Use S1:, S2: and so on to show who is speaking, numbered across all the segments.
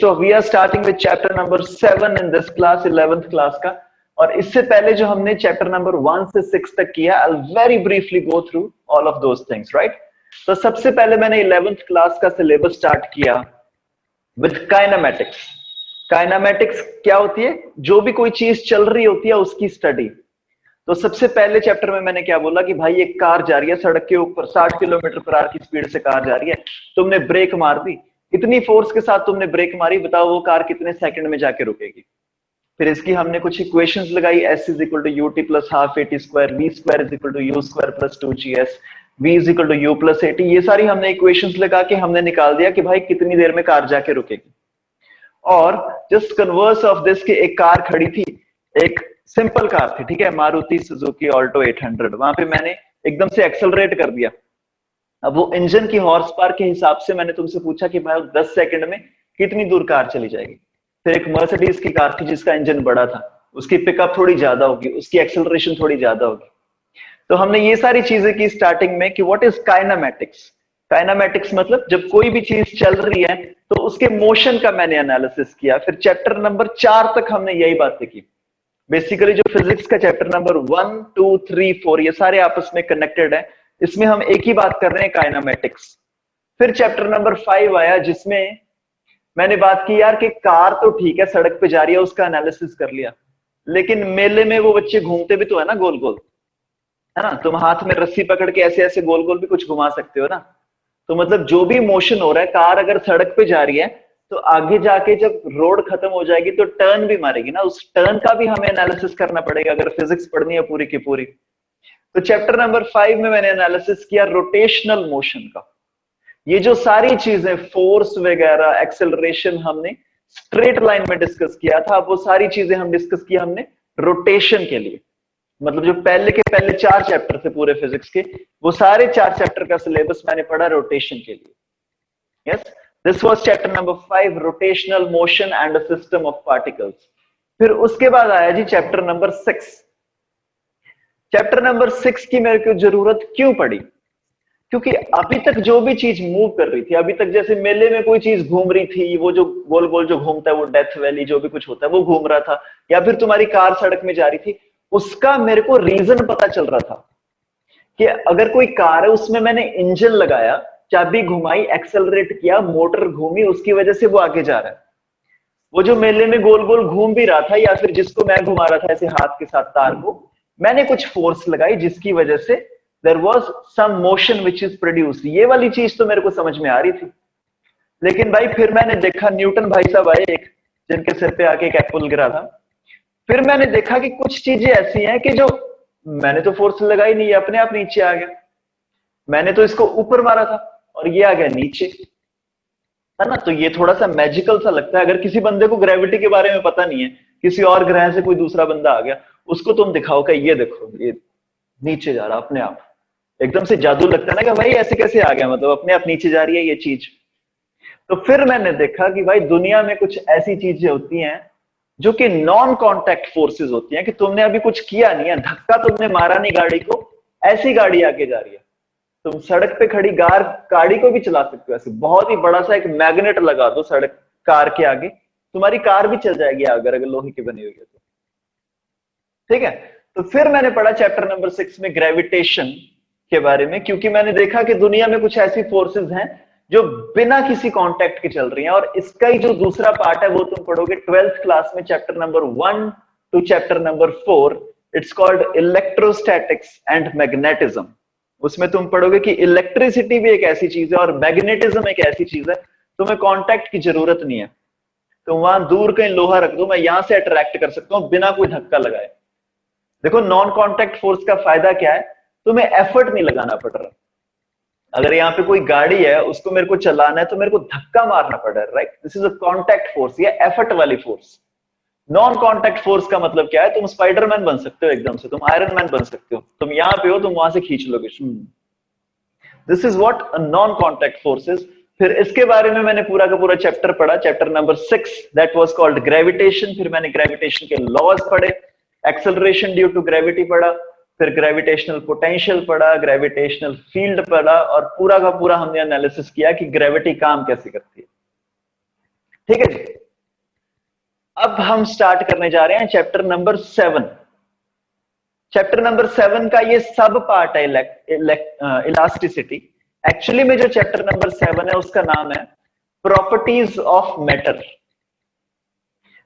S1: तो we are starting with chapter number 7 in this class, 11th class का। और इससे पहले जो हमने चैप्टर नंबर 1 से 6 तक किया, I will very briefly go through all of those things, right. तो सबसे पहले मैंने 11th क्लास का सिलेबस स्टार्ट किया विद काइनेमैटिक्स। काइनेमैटिक्स क्या होती है? जो भी कोई चीज चल रही होती है उसकी स्टडी। तो सबसे पहले चैप्टर में मैंने क्या बोला कि भाई एक कार जा रही है सड़क के ऊपर, 60 किलोमीटर पर आवर की स्पीड से कार जा रही है, तुमने ब्रेक मार दी, इतनी फोर्स के साथ तुमने ब्रेक मारी, बताओ वो कार कितने सेकंड में जाके रुकेगी। फिर इसकी हमने कुछ इक्वेशंस लगाई, s is equal to u t plus half a t square, v square is equal to u square plus 2g's, v is equal to u plus a t. ये सारी हमने इक्वेशंस लगा के हमने निकाल दिया कि भाई कितनी देर में कार जाके रुकेगी। और जस्ट कन्वर्स ऑफ दिस की एक कार खड़ी थी, एक सिंपल कार थी, ठीक है, मारुति सुजुकी ऑल्टो 800। वहां पे मैंने एकदम से एक्सेलरेट कर दिया। अब वो इंजन की हॉर्स पावर के हिसाब से मैंने तुमसे पूछा कि भाई 10 सेकंड में कितनी दूर कार चली जाएगी। फिर एक मर्सिडीज की कार थी जिसका इंजन बड़ा था, उसकी पिकअप थोड़ी ज्यादा होगी, उसकी एक्सेलरेशन थोड़ी ज्यादा होगी। तो हमने ये सारी चीजें की स्टार्टिंग में कि व्हाट इज काइनेमैटिक्स। काइनेमैटिक्स मतलब जब कोई भी चीज चल रही है तो उसके मोशन का मैंने एनालिसिस किया। फिर चैप्टर नंबर 4 तक हमने यही बातें की। बेसिकली जो फिजिक्स का चैप्टर नंबर 1, 2, 3, 4 ये सारे आपस में कनेक्टेड है। इसमें हम एक ही बात कर रहे हैं, काइनेमैटिक्स। फिर चैप्टर नंबर 5 आया जिसमें मैंने बात की यार कि कार तो ठीक है सड़क पे जा रही है, उसका एनालिसिस कर लिया, लेकिन मेले में वो बच्चे घूमते भी तो है ना गोल गोल, है ना। तुम हाथ में रस्सी पकड़ के ऐसे ऐसे गोल गोल भी कुछ घुमा सकते हो ना। तो मतलब जो भी मोशन हो रहा है, कार अगर सड़क पे जा रही है तो आगे जाके जब रोड खत्म हो जाएगी तो टर्न भी मारेगी ना, उस टर्न का भी हमें एनालिसिस करना पड़ेगा अगर फिजिक्स पढ़नी है पूरी की पूरी। तो चैप्टर नंबर 5 में मैंने एनालिसिस किया रोटेशनल मोशन का। ये जो सारी चीजें फोर्स वगैरह एक्सेलरेशन हमने स्ट्रेट लाइन में डिस्कस किया था, अब वो सारी चीजें हम डिस्कस किया हमने रोटेशन के लिए। मतलब जो पहले के पहले 4 चैप्टर थे पूरे फिजिक्स के, वो सारे 4 चैप्टर का सिलेबस मैंने पढ़ा रोटेशन के लिए। Yes, this was chapter number 5, rotational motion and a system of particles. फिर उसके बाद आया जी चैप्टर नंबर 6। चैप्टर नंबर 6 की मेरे को जरूरत क्यों पड़ी? क्योंकि अभी तक जो भी चीज मूव कर रही थी, अभी तक जैसे मेले में कोई चीज घूम रही थी, वो जो गोल गोल जो घूमता है वो डेथ वैली जो भी कुछ होता है वो घूम रहा था, या फिर तुम्हारी कार सड़क में जा रही थी, उसका मेरे को रीजन पता चल रहा था कि अगर कोई कार है उसमें मैंने इंजन लगाया, चाबी घुमाई, एक्सेलरेट किया, मोटर घूमी, उसकी वजह से वो आगे जा रहा है। वो जो मेले में गोल गोल घूम भी रहा था या फिर जिसको मैं घुमा रहा था ऐसे हाथ के साथ तार को, मैंने कुछ फोर्स लगाई जिसकी वजह से there was some motion which is produced. ये वाली चीज तो मेरे को समझ में आ रही थी। लेकिन भाई फिर मैंने देखा, न्यूटन भाई साहब आए एक, जिनके सिर पे आके एक एप्पल गिरा था। फिर मैंने देखा कि कुछ चीजें ऐसी हैं कि जो मैंने तो फोर्स लगाई नहीं, अपने आप नीचे आ गया। मैंने तो इसको ऊपर मारा था और ये आ गया नीचे, है ना। तो ये थोड़ा सा मैजिकल सा लगता है। अगर किसी बंदे को ग्रेविटी के बारे में पता नहीं है, किसी और ग्रह से कोई दूसरा बंदा आ गया, उसको तुम दिखाओ कि ये देखो ये नीचे जा रहा अपने आप, एकदम से जादू लगता है ना कि भाई ऐसे कैसे आ गया, मतलब अपने आप नीचे जा रही है ये चीज। तो फिर मैंने देखा कि भाई दुनिया में कुछ ऐसी चीजें होती हैं जो कि नॉन कांटेक्ट फोर्सेस होती हैं, कि तुमने अभी कुछ किया नहीं है, धक्का तुमने मारा नहीं गाड़ी को, ऐसी गाड़ी आगे जा रही है। तुम सड़क पे खड़ी गाड़ी को भी चला सकते हो ऐसे, बहुत ही बड़ा सा एक मैग्नेट लगा दो सड़क कार के आगे, तुम्हारी कार भी चल जाएगी अगर अगर लोहे की बनी हुई है तो, ठीक है। तो फिर मैंने पढ़ा चैप्टर नंबर 6 में ग्रेविटेशन के बारे में, क्योंकि मैंने देखा कि दुनिया में कुछ ऐसी फोर्सेस हैं जो बिना किसी कांटेक्ट के चल रही हैं। और इसका ही जो दूसरा पार्ट है वो तुम पढ़ोगे 12th क्लास में, chapter number 1 to chapter number 4। It's called electrostatics and magnetism. उसमें तुम पढ़ोगे कि इलेक्ट्रिसिटी भी एक ऐसी चीज है और मैग्नेटिज्म एक ऐसी चीज है, तुम्हें कांटेक्ट की जरूरत नहीं है। तो वहां दूर कहीं लोहा रख दो, मैं यहां से अट्रैक्ट कर सकता हूं बिना कोई धक्का लगाए। देखो नॉन कांटेक्ट फोर्स का फायदा क्या है, तुम्हें एफर्ट नहीं लगाना पड़ रहा। अगर यहाँ पे कोई गाड़ी है उसको मेरे को चलाना है तो मेरे को धक्का मारना पड़ रहा है, right. This is a contact force, ये एफर्ट वाली फोर्स। नॉन कांटेक्ट फोर्स का मतलब क्या है, तुम स्पाइडरमैन बन सकते हो एकदम से, तुम आयरन मैन बन सकते हो, तुम यहाँ पे हो तुम वहां से खींच लोगे। This is what a non contact force is. फिर इसके बारे में मैंने पूरा का पूरा चैप्टर पढ़ा, chapter number 6, that was called gravitation. फिर मैंने ग्रेविटेशन के लॉज पढ़े, एक्सेलरेशन ड्यू टू ग्रेविटी पढ़ा, फिर ग्रेविटेशनल पोटेंशियल पढ़ा, ग्रेविटेशनल फील्ड पढ़ा, और पूरा का पूरा हमने एनालिसिस किया कि ग्रेविटी काम कैसे करती है, ठीक है जी। अब हम स्टार्ट करने जा रहे हैं चैप्टर नंबर 7। चैप्टर नंबर 7 का ये सब पार्ट है इलास्टिसिटी। एक्चुअली में जो चैप्टर नंबर 7 है उसका नाम है प्रॉपर्टीज ऑफ मैटर।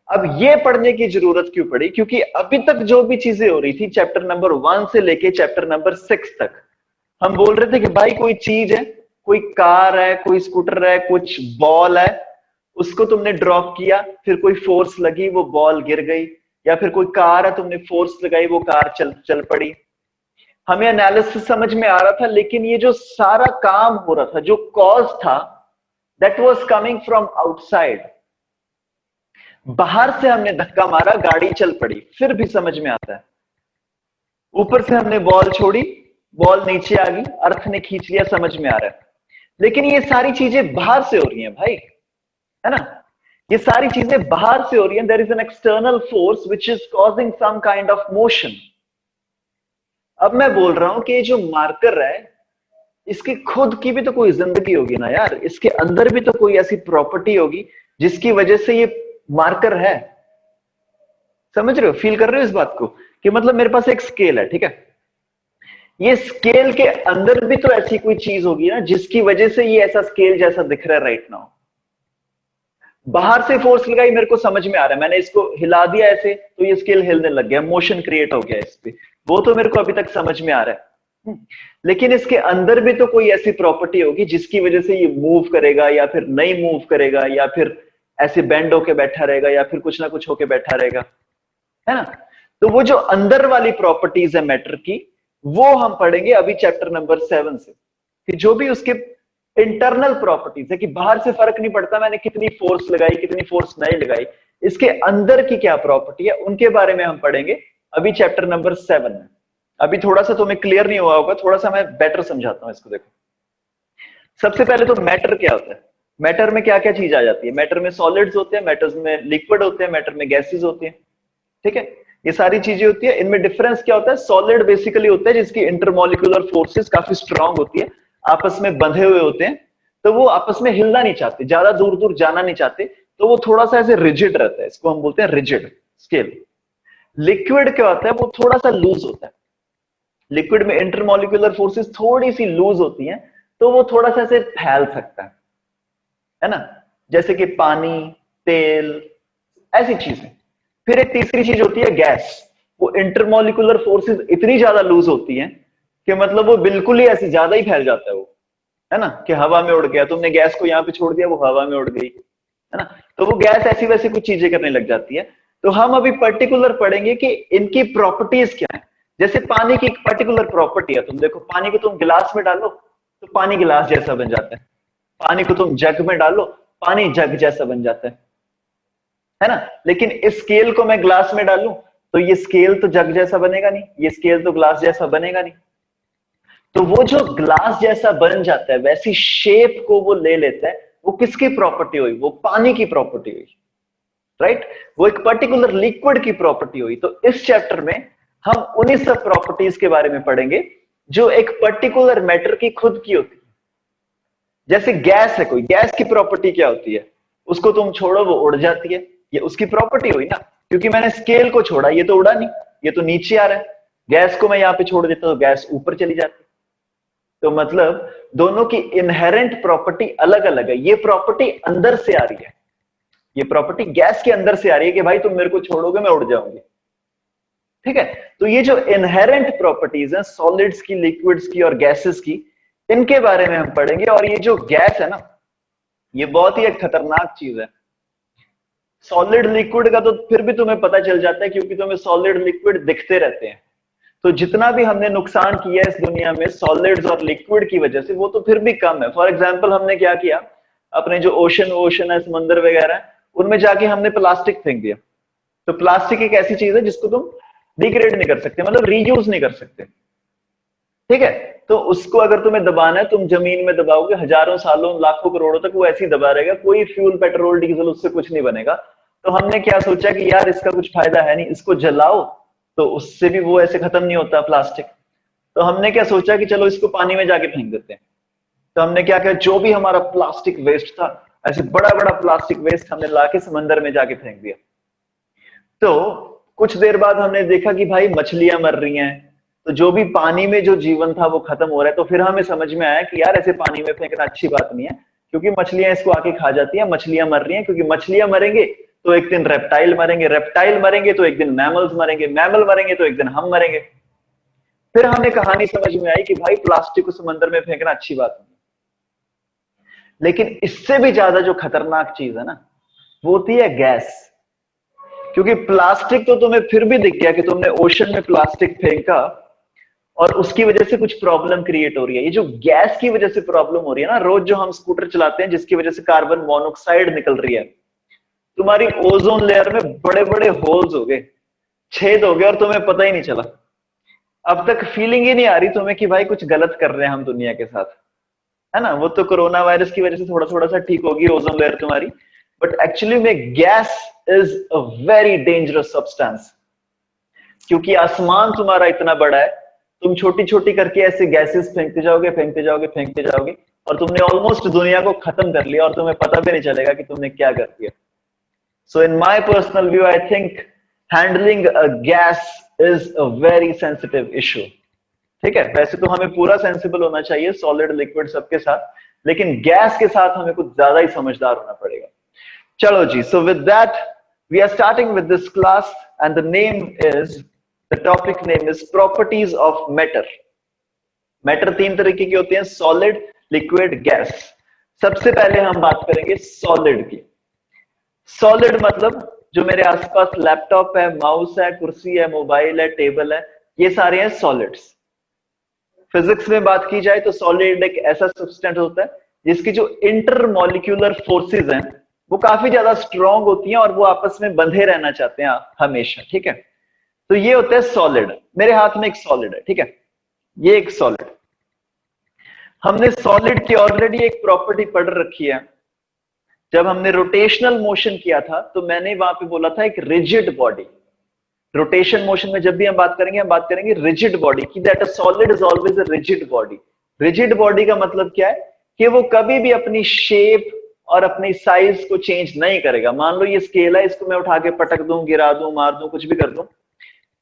S1: अब ये पढ़ने की जरूरत क्यों पड़ी? क्योंकि अभी तक जो भी चीजें हो रही थी चैप्टर नंबर 1 से लेके चैप्टर नंबर 6 तक, हम बोल रहे थे कि भाई कोई चीज है, कोई कार है, कोई स्कूटर है, कुछ बॉल है, उसको तुमने ड्रॉप किया, फिर कोई फोर्स लगी, वो बॉल गिर गई, या फिर कोई कार है, तुमने फोर्स लगाई, वो कार चल पड़ी। हमें एनालिसिस समझ में आ रहा था, लेकिन ये जो सारा काम हो रहा था, जो कॉज था, that was coming from outside. बाहर से हमने धक्का मारा, गाड़ी चल पड़ी, फिर भी समझ में आता है। ऊपर से हमने बॉल छोड़ी, बॉल नीचे आ गई, अर्थ ने खींच लिया, समझ में आ रहा है। लेकिन ये सारी चीजें बाहर से हो रही हैं भाई, है ना? ये सारी चीजें बाहर से हो रही हैं। There is an external force which is causing some kind of motion. अब मैं बोल रहा हूं कि ये जो मार्कर है, इसकी खुद की भी तो कोई जिंदगी होगी ना यार, इसके अंदर भी तो कोई ऐसी प्रॉपर्टी होगी जिसकी वजह से ये मार्कर है। समझ रहे हो, फील कर रहे हो इस बात को? कि मतलब मेरे पास एक स्केल है, ठीक है, ये स्केल के अंदर भी तो ऐसी कोई चीज होगी ना जिसकी वजह से ये ऐसा स्केल जैसा दिख रहा है राइट नाउ। बाहर से फोर्स लगाई, मेरे को समझ में आ रहा है, मैंने इसको हिला दिया ऐसे तो ये स्केल हिलने लग गया, मोशन क्रिएट हो गया इस पे, वो तो मेरे को अभी तक समझ में आ रहा है। लेकिन इसके अंदर भी तो कोई ऐसी प्रॉपर्टी होगी जिसकी वजह से ये मूव करेगा या फिर नहीं मूव करेगा, या फिर ऐसे बेंड होके बैठा रहेगा, या फिर कुछ ना कुछ होके बैठा रहेगा, है ना? तो वो जो अंदर वाली प्रॉपर्टीज है मैटर की, वो हम पढ़ेंगे अभी चैप्टर नंबर 7 से, कि जो भी उसके इंटरनल प्रॉपर्टीज है, कि बाहर से फर्क नहीं पड़ता मैंने कितनी फोर्स लगाई, कितनी फोर्स नहीं लगाई, इसके अंदर की क्या प्रॉपर्टी है, उनके बारे में हम पढ़ेंगे अभी चैप्टर नंबर 7 में। अभी थोड़ा सा तुम्हें क्लियर नहीं हुआ होगा, थोड़ा सा मैं बेटर समझाता हूं इसको। देखो, सबसे पहले तो मैटर क्या होता है। मैटर में क्या क्या चीज आ जाती है? मैटर में सॉलिड्स होते हैं, मैटर में लिक्विड होते हैं, मैटर में गैसेस होती हैं, ठीक है, ये सारी चीजें होती है। इनमें डिफरेंस क्या होता है? सॉलिड बेसिकली होता है जिसकी इंटरमोलिकुलर फोर्सेस काफी स्ट्रांग होती है, आपस में बंधे हुए होते हैं, तो वो आपस में हिलना नहीं चाहते, ज्यादा दूर दूर जाना नहीं चाहते, तो वो थोड़ा सा ऐसे रिजिड रहता है, इसको हम बोलते हैं रिजिड स्केल। लिक्विड क्या होता है? वो थोड़ा सा लूज होता है। लिक्विड में इंटरमोलिकुलर फोर्सेस थोड़ी सी लूज होती हैं, तो वो थोड़ा सा ऐसे फैल सकता है ना? जैसे कि पानी, तेल, ऐसी चीजें। फिर एक तीसरी चीज होती है गैस। वो इंटरमोलिकुलर फोर्सेस इतनी ज्यादा लूज होती हैं कि मतलब वो बिल्कुल ही ऐसे ज्यादा ही फैल जाता है वो, है ना, कि हवा में उड़ गया, तुमने गैस को यहां पे छोड़ दिया, वो हवा में उड़ गई, है ना? तो वो गैस ऐसी वैसी कुछ चीजें करने लग जाती है। तो हम अभी पर्टिकुलर पढ़ेंगे कि इनकी प्रॉपर्टीज क्या है। जैसे पानी की एक पर्टिकुलर प्रॉपर्टी है, तुम देखो, पानी को तुम गिलास में डालो तो पानी गिलास जैसा बन जाता है, पानी को तुम जग में डालो, पानी जग जैसा बन जाता है ना? लेकिन इस स्केल को मैं ग्लास में डालूं तो ये स्केल तो जग जैसा बनेगा नहीं, ये स्केल तो ग्लास जैसा बनेगा नहीं। तो वो जो ग्लास जैसा बन जाता है, वैसी शेप को वो ले लेता है, वो किसकी प्रॉपर्टी हुई? वो पानी की प्रॉपर्टी हुई, राइट? वो एक पर्टिकुलर लिक्विड की प्रॉपर्टी हुई। तो इस चैप्टर में हम उन्हीं सब प्रॉपर्टीज के बारे में पढ़ेंगे जो एक पर्टिकुलर मैटर की खुद की होती है। जैसे गैस है, कोई गैस की प्रॉपर्टी क्या होती है? उसको तुम छोड़ो वो उड़ जाती है, ये उसकी प्रॉपर्टी हुई ना, क्योंकि मैंने स्केल को छोड़ा, ये तो उड़ा नहीं, ये तो नीचे आ रहा है। गैस को मैं यहां पे छोड़ देता तो गैस ऊपर चली जाती। तो मतलब दोनों की इनहेरेंट प्रॉपर्टी अलग अलग है। ये प्रॉपर्टी अंदर से आ रही है, ये प्रॉपर्टी गैस के अंदर से आ रही है कि भाई तुम मेरे को छोड़ोगे मैं उड़ जाऊंगी, ठीक है? तो ये जो इनहेरेंट प्रॉपर्टीज हैं सॉलिड्स की, लिक्विड्स की और गैसेस की, इनके बारे में हम पढ़ेंगे। और ये जो गैस है ना, ये बहुत ही एक खतरनाक चीज है। सॉलिड लिक्विड का तो फिर भी तुम्हें पता चल जाता है, क्योंकि तुम्हें सॉलिड लिक्विड दिखते रहते हैं। तो जितना भी हमने नुकसान किया है इस दुनिया में सॉलिड्स और लिक्विड की वजह से, वो तो फिर भी कम है। फॉर एग्जाम्पल, हमने क्या किया, अपने जो ओशन है, समंदर वगैरह, उनमें जाके हमने प्लास्टिक फेंक दिया। तो प्लास्टिक एक ऐसी चीज है जिसको तुम डिग्रेड नहीं कर सकते, मतलब रीयूज नहीं कर सकते, ठीक है? तो उसको अगर तुम्हें दबाना है, तुम जमीन में दबाओगे, हजारों सालों, लाखों, करोड़ों तक वो ऐसे ही दबा रहेगा, कोई फ्यूल, पेट्रोल, डीजल उससे कुछ नहीं बनेगा। तो हमने क्या सोचा कि यार इसका कुछ फायदा है नहीं, इसको जलाओ तो उससे भी वो ऐसे खत्म नहीं होता प्लास्टिक। तो हमने क्या सोचा कि चलो इसको पानी में जाके फेंक देते हैं। तो हमने क्या किया, जो भी हमारा प्लास्टिक वेस्ट था, ऐसे बड़ा बड़ा प्लास्टिक वेस्ट हमने लाके समंदर में जाके फेंक दिया। तो कुछ देर बाद हमने देखा कि भाई मछलियां मर रही हैं, तो जो भी पानी में जो जीवन था वो खत्म हो रहा है। तो फिर हमें समझ में आया कि यार ऐसे पानी में फेंकना अच्छी बात नहीं है, क्योंकि मछलियां इसको आके खा जाती हैं। मछलियां मर रही हैं, क्योंकि मछलियां मरेंगे तो एक दिन रेप्टाइल मरेंगे, रेप्टाइल मरेंगे तो एक दिन मैमल्स मरेंगे, मैमल मरेंगे तो एक दिन हम मरेंगे। फिर हमें कहानी समझ में आई कि भाई प्लास्टिक को समंदर में फेंकना अच्छी बात नहीं। लेकिन इससे भी ज्यादा जो खतरनाक चीज है ना, वो होती है गैस। क्योंकि प्लास्टिक तो तुम्हें फिर भी दिख गया कि तुमने ओशन में प्लास्टिक फेंका और उसकी वजह से कुछ प्रॉब्लम क्रिएट हो रही है। ये जो गैस की वजह से प्रॉब्लम हो रही है ना, रोज जो हम स्कूटर चलाते हैं जिसकी वजह से कार्बन मोनोऑक्साइड निकल रही है, तुम्हारी ओजोन लेयर में बड़े बड़े होल्स हो गए, छेद हो गए, और तुम्हें पता ही नहीं चला। अब तक फीलिंग ही नहीं आ रही तुम्हें कि भाई कुछ गलत कर रहे हैं हम दुनिया के साथ, है ना। वो तो कोरोना वायरस की वजह से थोड़ा थोड़ा सा ठीक होगी ओजोन लेयर तुम्हारी, बट एक्चुअली में gas is a very dangerous substance. क्योंकि आसमान तुम्हारा इतना बड़ा है, तुम छोटी छोटी करके ऐसे गैसेस फेंकते जाओगे, फेंकते जाओगे, फेंकते जाओगे, और तुमने ऑलमोस्ट दुनिया को खत्म कर लिया और तुम्हें पता भी नहीं चलेगा कि तुमने क्या कर दिया। सो इन माई पर्सनल व्यू, I think handling a gas is a very sensitive issue. ठीक है, वैसे तो हमें पूरा सेंसिबल होना चाहिए सॉलिड लिक्विड सबके साथ, लेकिन गैस के साथ हमें कुछ ज्यादा ही समझदार होना पड़ेगा। चलो जी, so with that we are starting with this class and the topic name is properties of matter. Matter तीन तरीके की होती हैं, सॉलिड, लिक्विड, गैस। सबसे पहले हम बात करेंगे सॉलिड की। सॉलिड मतलब जो मेरे आसपास लैपटॉप है, माउस है, कुर्सी है, मोबाइल है, टेबल है, ये सारे हैं सॉलिड्स। फिजिक्स में बात की जाए तो सॉलिड एक ऐसा सब्सटेंस होता है जिसकी जो इंटरमॉलिक्यूलर फोर्सेस हैं वो काफी ज्यादा स्ट्रांग होती हैं और वो आपस में बंधे रहना चाहते हैं हमेशा। ठीक है, तो ये होता है सॉलिड। मेरे हाथ में एक सॉलिड है, ठीक है, ये एक सॉलिड। हमने सॉलिड की ऑलरेडी एक प्रॉपर्टी पढ़ रखी है। जब हमने रोटेशनल मोशन किया था तो मैंने वहां पे बोला था एक रिजिड बॉडी। रोटेशन मोशन में जब भी हम बात करेंगे रिजिड बॉडी की, that a solid is always a rigid body. Rigid body का मतलब क्या है कि वो कभी भी अपनी शेप और अपनी साइज को चेंज नहीं करेगा। मान लो ये स्केल है, इसको मैं उठा के पटक दूं, गिरा दूं, मार दूं, कुछ भी कर दूं,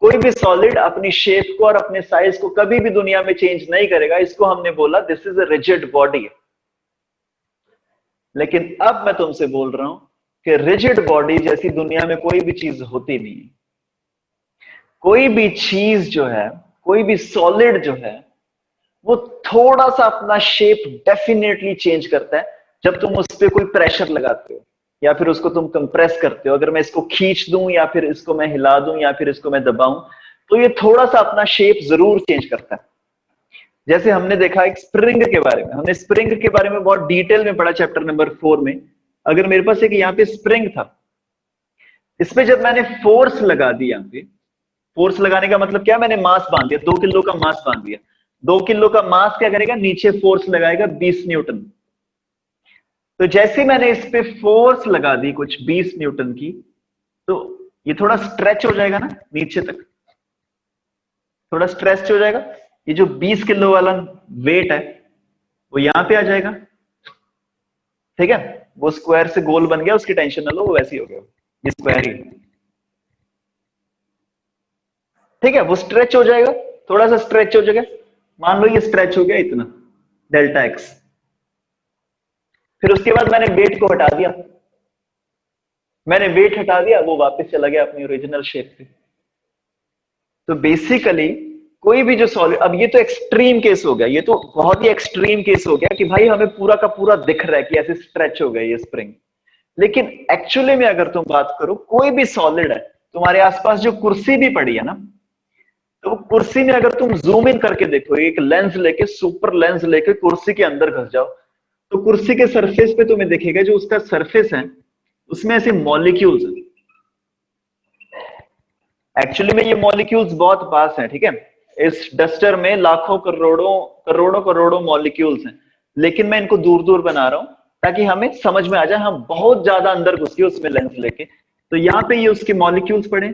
S1: कोई भी सॉलिड अपनी शेप को और अपने साइज को कभी भी दुनिया में चेंज नहीं करेगा। इसको हमने बोला this is a rigid body. लेकिन अब मैं तुमसे बोल रहा हूं कि रिजिड बॉडी जैसी दुनिया में कोई भी चीज होती नहीं है। कोई भी चीज जो है, कोई भी सॉलिड जो है, वो थोड़ा सा अपना शेप डेफिनेटली चेंज करता है जब तुम उस पर कोई प्रेशर लगाते हो या फिर उसको तुम कंप्रेस करते हो। अगर मैं इसको खींच दूं या फिर इसको मैं हिला दूं या फिर इसको मैं दबाऊं, तो ये थोड़ा सा अपना शेप जरूर चेंज करता है। जैसे हमने देखा एक स्प्रिंग के बारे में, हमने स्प्रिंग के बारे में बहुत डिटेल में पढ़ा चैप्टर नंबर 4 में। अगर मेरे पास एक यहाँ पे स्प्रिंग था, इसमें जब मैंने फोर्स लगा दी, यहाँ पे फोर्स लगाने का मतलब क्या, मैंने मास बांध दिया, 2 किलो का मास बांध दिया। 2 किलो का मास क्या करेगा, नीचे फोर्स लगाएगा 20 न्यूटन। तो जैसे मैंने इस पे फोर्स लगा दी कुछ 20 न्यूटन की, तो ये थोड़ा स्ट्रेच हो जाएगा ना नीचे तक, थोड़ा स्ट्रेच हो जाएगा। ये जो 20 किलो वाला वेट है वो यहां पे आ जाएगा। ठीक है, वो स्क्वायर से गोल बन गया, उसकी टेंशन ना लो, वो वैसे ही हो गया, ये स्क्वायर ही। ठीक है, वो स्ट्रेच हो जाएगा, थोड़ा सा स्ट्रेच हो जाएगा। मान लो ये स्ट्रेच हो गया इतना, डेल्टा एक्स। फिर उसके बाद मैंने वेट को हटा दिया, मैंने वेट हटा दिया, वो वापस चला गया अपनी ओरिजिनल शेप पे। तो बेसिकली कोई भी जो सॉलिड, अब ये तो एक्सट्रीम केस हो गया, ये तो बहुत ही एक्सट्रीम केस हो गया कि भाई हमें पूरा का पूरा दिख रहा है कि ऐसे स्ट्रेच हो गया ये स्प्रिंग। लेकिन एक्चुअली में अगर तुम बात करो, कोई भी सॉलिड है, तुम्हारे आसपास जो कुर्सी भी पड़ी है ना, तो कुर्सी में अगर तुम जूम इन करके देखो, एक लेंस लेके, सुपर लेंस लेके कुर्सी के अंदर घुस जाओ, तो कुर्सी के सरफेस पे तुम्हें दिखेगा जो उसका सरफेस है उसमें ऐसे मॉलिक्यूल्स हैं। एक्चुअली में ये मॉलिक्यूल्स बहुत पास हैं, ठीक है, इस डस्टर में लाखों करोड़ों करोड़ों करोड़ों मॉलिक्यूल्स हैं, लेकिन मैं इनको दूर दूर बना रहा हूं ताकि हमें समझ में आ जाए। हम बहुत ज्यादा अंदर घुस गए उसमें लेंस लेके, तो यहाँ पे ये उसके मॉलिक्यूल्स पड़े,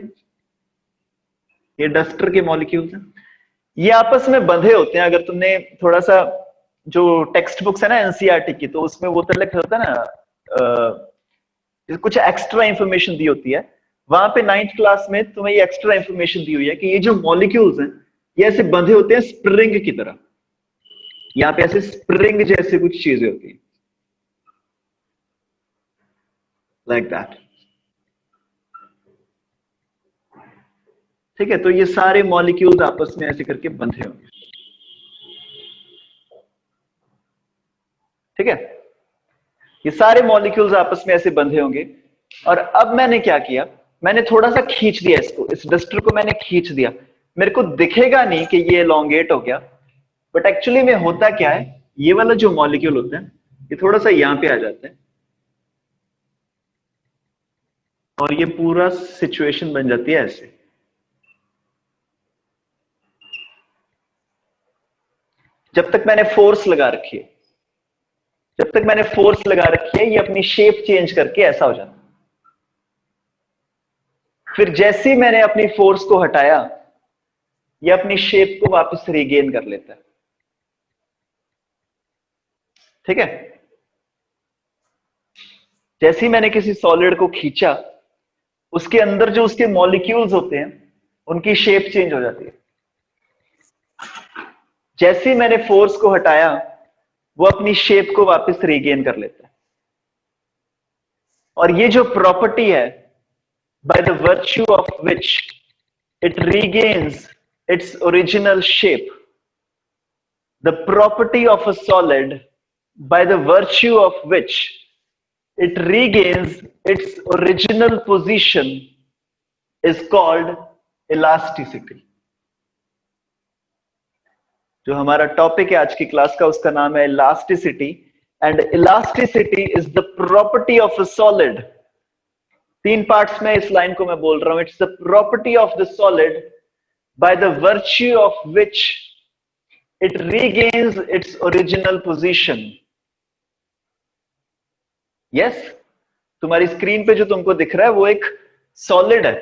S1: ये डस्टर के मॉलिक्यूल्स हैं, ये आपस में बंधे होते हैं। अगर तुमने थोड़ा सा जो टेक्स्ट बुक्स है ना एनसीईआरटी की, तो उसमें वो तो लिखा होता है ना, कुछ एक्स्ट्रा इंफॉर्मेशन दी होती है। वहां पे 9th क्लास में तुम्हें ये एक्स्ट्रा इंफॉर्मेशन दी हुई है कि ये जो मॉलिक्यूल्स हैं ये ऐसे बंधे होते हैं स्प्रिंग की तरह। यहाँ पे ऐसे स्प्रिंग जैसे कुछ चीजें होती हैं, लाइक दैट। ठीक है, तो ये सारे मॉलिक्यूल्स आपस में ऐसे करके बंधे होंगे। ठीक है, ये सारे मॉलिक्यूल्स आपस में ऐसे बंधे होंगे। और अब मैंने क्या किया, मैंने थोड़ा सा खींच दिया इसको, इस डस्टर को मैंने खींच दिया। मेरे को दिखेगा नहीं कि ये एलोंगेट हो गया, बट एक्चुअली में होता क्या है, ये वाला जो मॉलिक्यूल होता है ये थोड़ा सा यहां पे आ जाता है और ये पूरा सिचुएशन बन जाती है ऐसे। जब तक मैंने फोर्स लगा रखी है, जब तक मैंने फोर्स लगा रखी है, ये अपनी शेप चेंज करके ऐसा हो जाता है। फिर जैसे ही मैंने अपनी फोर्स को हटाया, ये अपनी शेप को वापस रीगेन कर लेता है। ठीक है, जैसे ही मैंने किसी सॉलिड को खींचा, उसके अंदर जो उसके मॉलिक्यूल्स होते हैं उनकी शेप चेंज हो जाती है। जैसे ही मैंने फोर्स को हटाया, वो अपनी शेप को वापस रीगेन कर लेता है। और ये जो प्रॉपर्टी है, by the virtue of which it regains its original shape, the property of a solid by the virtue of which it regains its original position is called elasticity। जो हमारा टॉपिक है आज की क्लास का, उसका नाम है elasticity. And elasticity is the property of a solid. 3 parts में इस लाइन को मैं बोल रहा हूं। It's the property of the solid by the virtue of which it regains its original position. Yes, तुम्हारी स्क्रीन पे जो तुमको दिख रहा है वो एक सॉलिड है।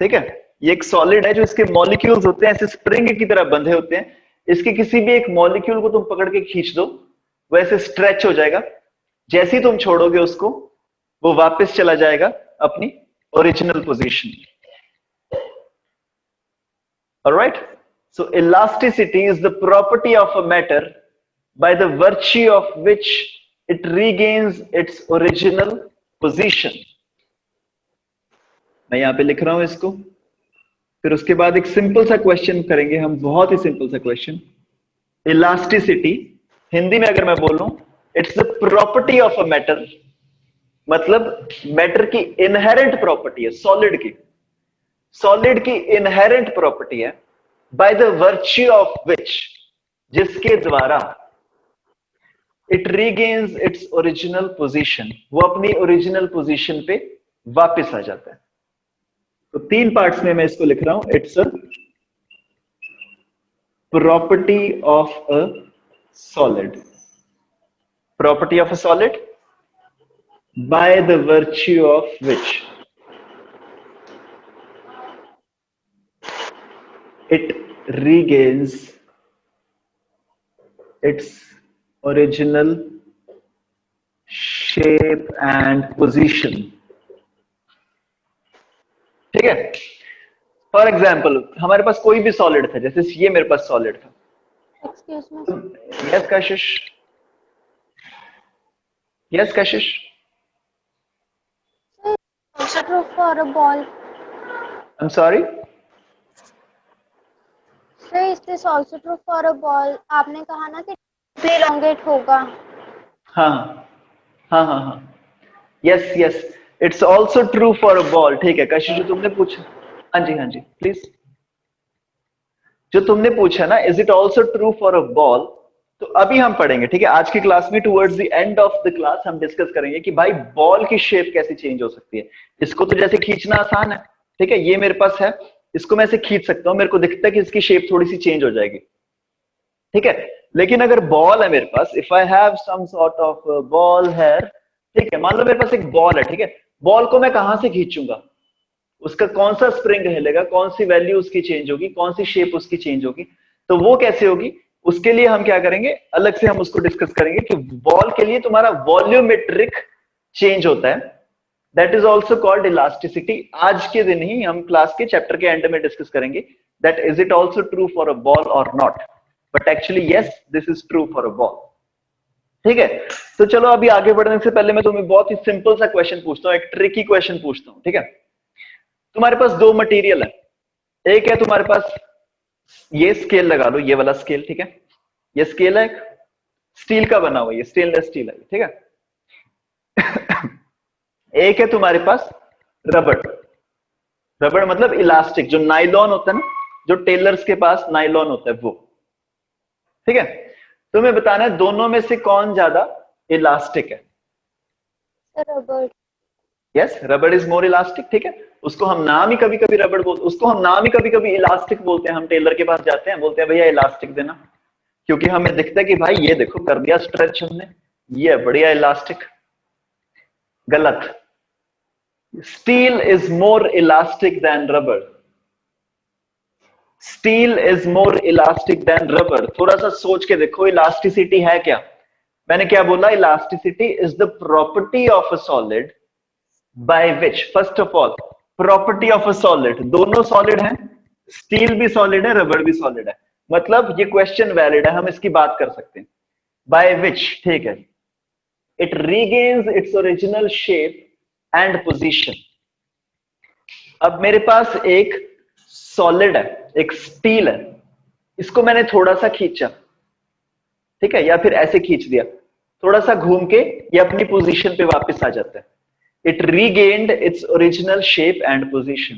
S1: ठीक है, ये एक सॉलिड है जो इसके मॉलिक्यूल्स होते हैं ऐसे स्प्रिंग की तरह बंधे होते हैं। इसके किसी भी एक मॉलिक्यूल को तुम पकड़ के खींच दो, वो ऐसे स्ट्रेच हो जाएगा। जैसे ही तुम छोड़ोगे उसको, वो वापस चला जाएगा अपनी original position. Alright, so elasticity is the property of a matter by the virtue of which it regains its original position। मैं यहां पे लिख रहा हूं इसको। फिर उसके बाद एक सिंपल सा क्वेश्चन करेंगे हम, बहुत ही सिंपल सा क्वेश्चन। इलास्टिसिटी हिंदी में अगर मैं बोलूं, it's the property of a matter, मतलब मैटर की इनहेरेंट प्रॉपर्टी है, सॉलिड की। सॉलिड की इनहेरेंट प्रॉपर्टी है बाय द वर्च्यू ऑफ विच, जिसके द्वारा it regains its original position, वो अपनी ओरिजिनल पोजीशन पे वापस आ जाता है। तो 3 पार्ट्स में मैं इसको लिख रहा हूं। It's a property of a solid, property of a solid by the virtue of which it regains its original shape and position. ठीक है, फॉर एग्जाम्पल हमारे पास कोई भी सॉलिड था, जैसे ये मेरे पास सॉलिड था। Yes Kashish, yes Kashish.
S2: Also true for a ball.
S1: I'm sorry?
S2: Sir, is this also true for a ball? आपने कहा ना कि elongate होगा।
S1: हाँ हाँ हाँ हाँ, yes yes, it's also true for a ball. ठीक है कशिश, जो तुमने पूछा, हाँ जी प्लीज, जो तुमने पूछा ना, is it also true for a ball, तो अभी हम पढ़ेंगे। ठीक है, आज की क्लास में towards the end of the class हम डिस्कस करेंगे कि भाई बॉल की शेप कैसे चेंज हो सकती है। इसको तो जैसे खींचना आसान है, ठीक है, ये मेरे पास है, इसको मैं ऐसे खींच सकता हूं, मेरे को दिखता है कि इसकी शेप थोड़ी सी चेंज हो जाएगी। ठीक है, लेकिन अगर बॉल है मेरे पास, if I have some sort of ball here, ठीक है, मान लो मेरे पास एक बॉल है, ठीक है, बॉल को मैं कहां से खींचूंगा, उसका कौन सा स्प्रिंग हिलेगा, कौन सी वैल्यू उसकी चेंज होगी, कौन सी शेप उसकी चेंज होगी, तो वो कैसे होगी, उसके लिए हम क्या करेंगे, अलग से हम उसको डिस्कस करेंगे कि बॉल के लिए तुम्हारा वॉल्यूमेट्रिक चेंज होता है, that is also called elasticity. आज के दिन ही हम क्लास के चैप्टर के एंड में डिस्कस करेंगे that is it also true for a ball और not, but actually yes this is true for a ball. ठीक है, तो चलो अभी आगे बढ़ने से पहले मैं तुम्हें बहुत ही सिंपल सा क्वेश्चन पूछता हूँ, एक ट्रिकी क्वेश्चन पूछता हूँ। ठीक है, तुम्हारे पास दो मटेरियल है, एक है तुम्हारे पास ये स्केल लगा लो, ये वाला स्केल। ठीक है, ये स्केल है, एक स्टील का बना हुआ, ये स्टेनलेस स्टील है। ठीक है, एक है तुम्हारे पास रबड़। रबड़ मतलब इलास्टिक, जो नाइलॉन होता है ना, जो टेलर्स के पास नाइलॉन होता है वो। ठीक है, तुम्हें बताना है दोनों में से कौन ज्यादा इलास्टिक है।
S2: रबड़।
S1: यस, रबड़ इज मोर इलास्टिक। ठीक है, उसको हम नाम ही कभी कभी रबड़ बोलते, उसको हम नाम ही कभी कभी इलास्टिक बोलते हैं। हम टेलर के पास जाते हैं, बोलते हैं भैया इलास्टिक देना, क्योंकि हमें दिखता है कि भाई ये देखो कर दिया स्ट्रेच हमने, ये है बढ़िया इलास्टिक। गलत, steel is more elastic than रबड़। Steel is more elastic than रबड़। थोड़ा सा सोच के देखो, इलास्टिसिटी है क्या। मैंने क्या बोला, elasticity is the property of a solid by which, first of all property of a solid, दोनों सॉलिड हैं, स्टील भी सॉलिड है, रबड़ भी सॉलिड है, मतलब ये क्वेश्चन वैलिड है, हम इसकी बात कर सकते हैं। बाय विच, ठीक है, it regains its original shape and position. अब मेरे पास एक सॉलिड है, एक स्टील है, इसको मैंने थोड़ा सा खींचा, ठीक है, या फिर ऐसे खींच दिया, थोड़ा सा घूम के ये अपनी पोजीशन पे वापस आ जाता है। It regained it's original shape and position.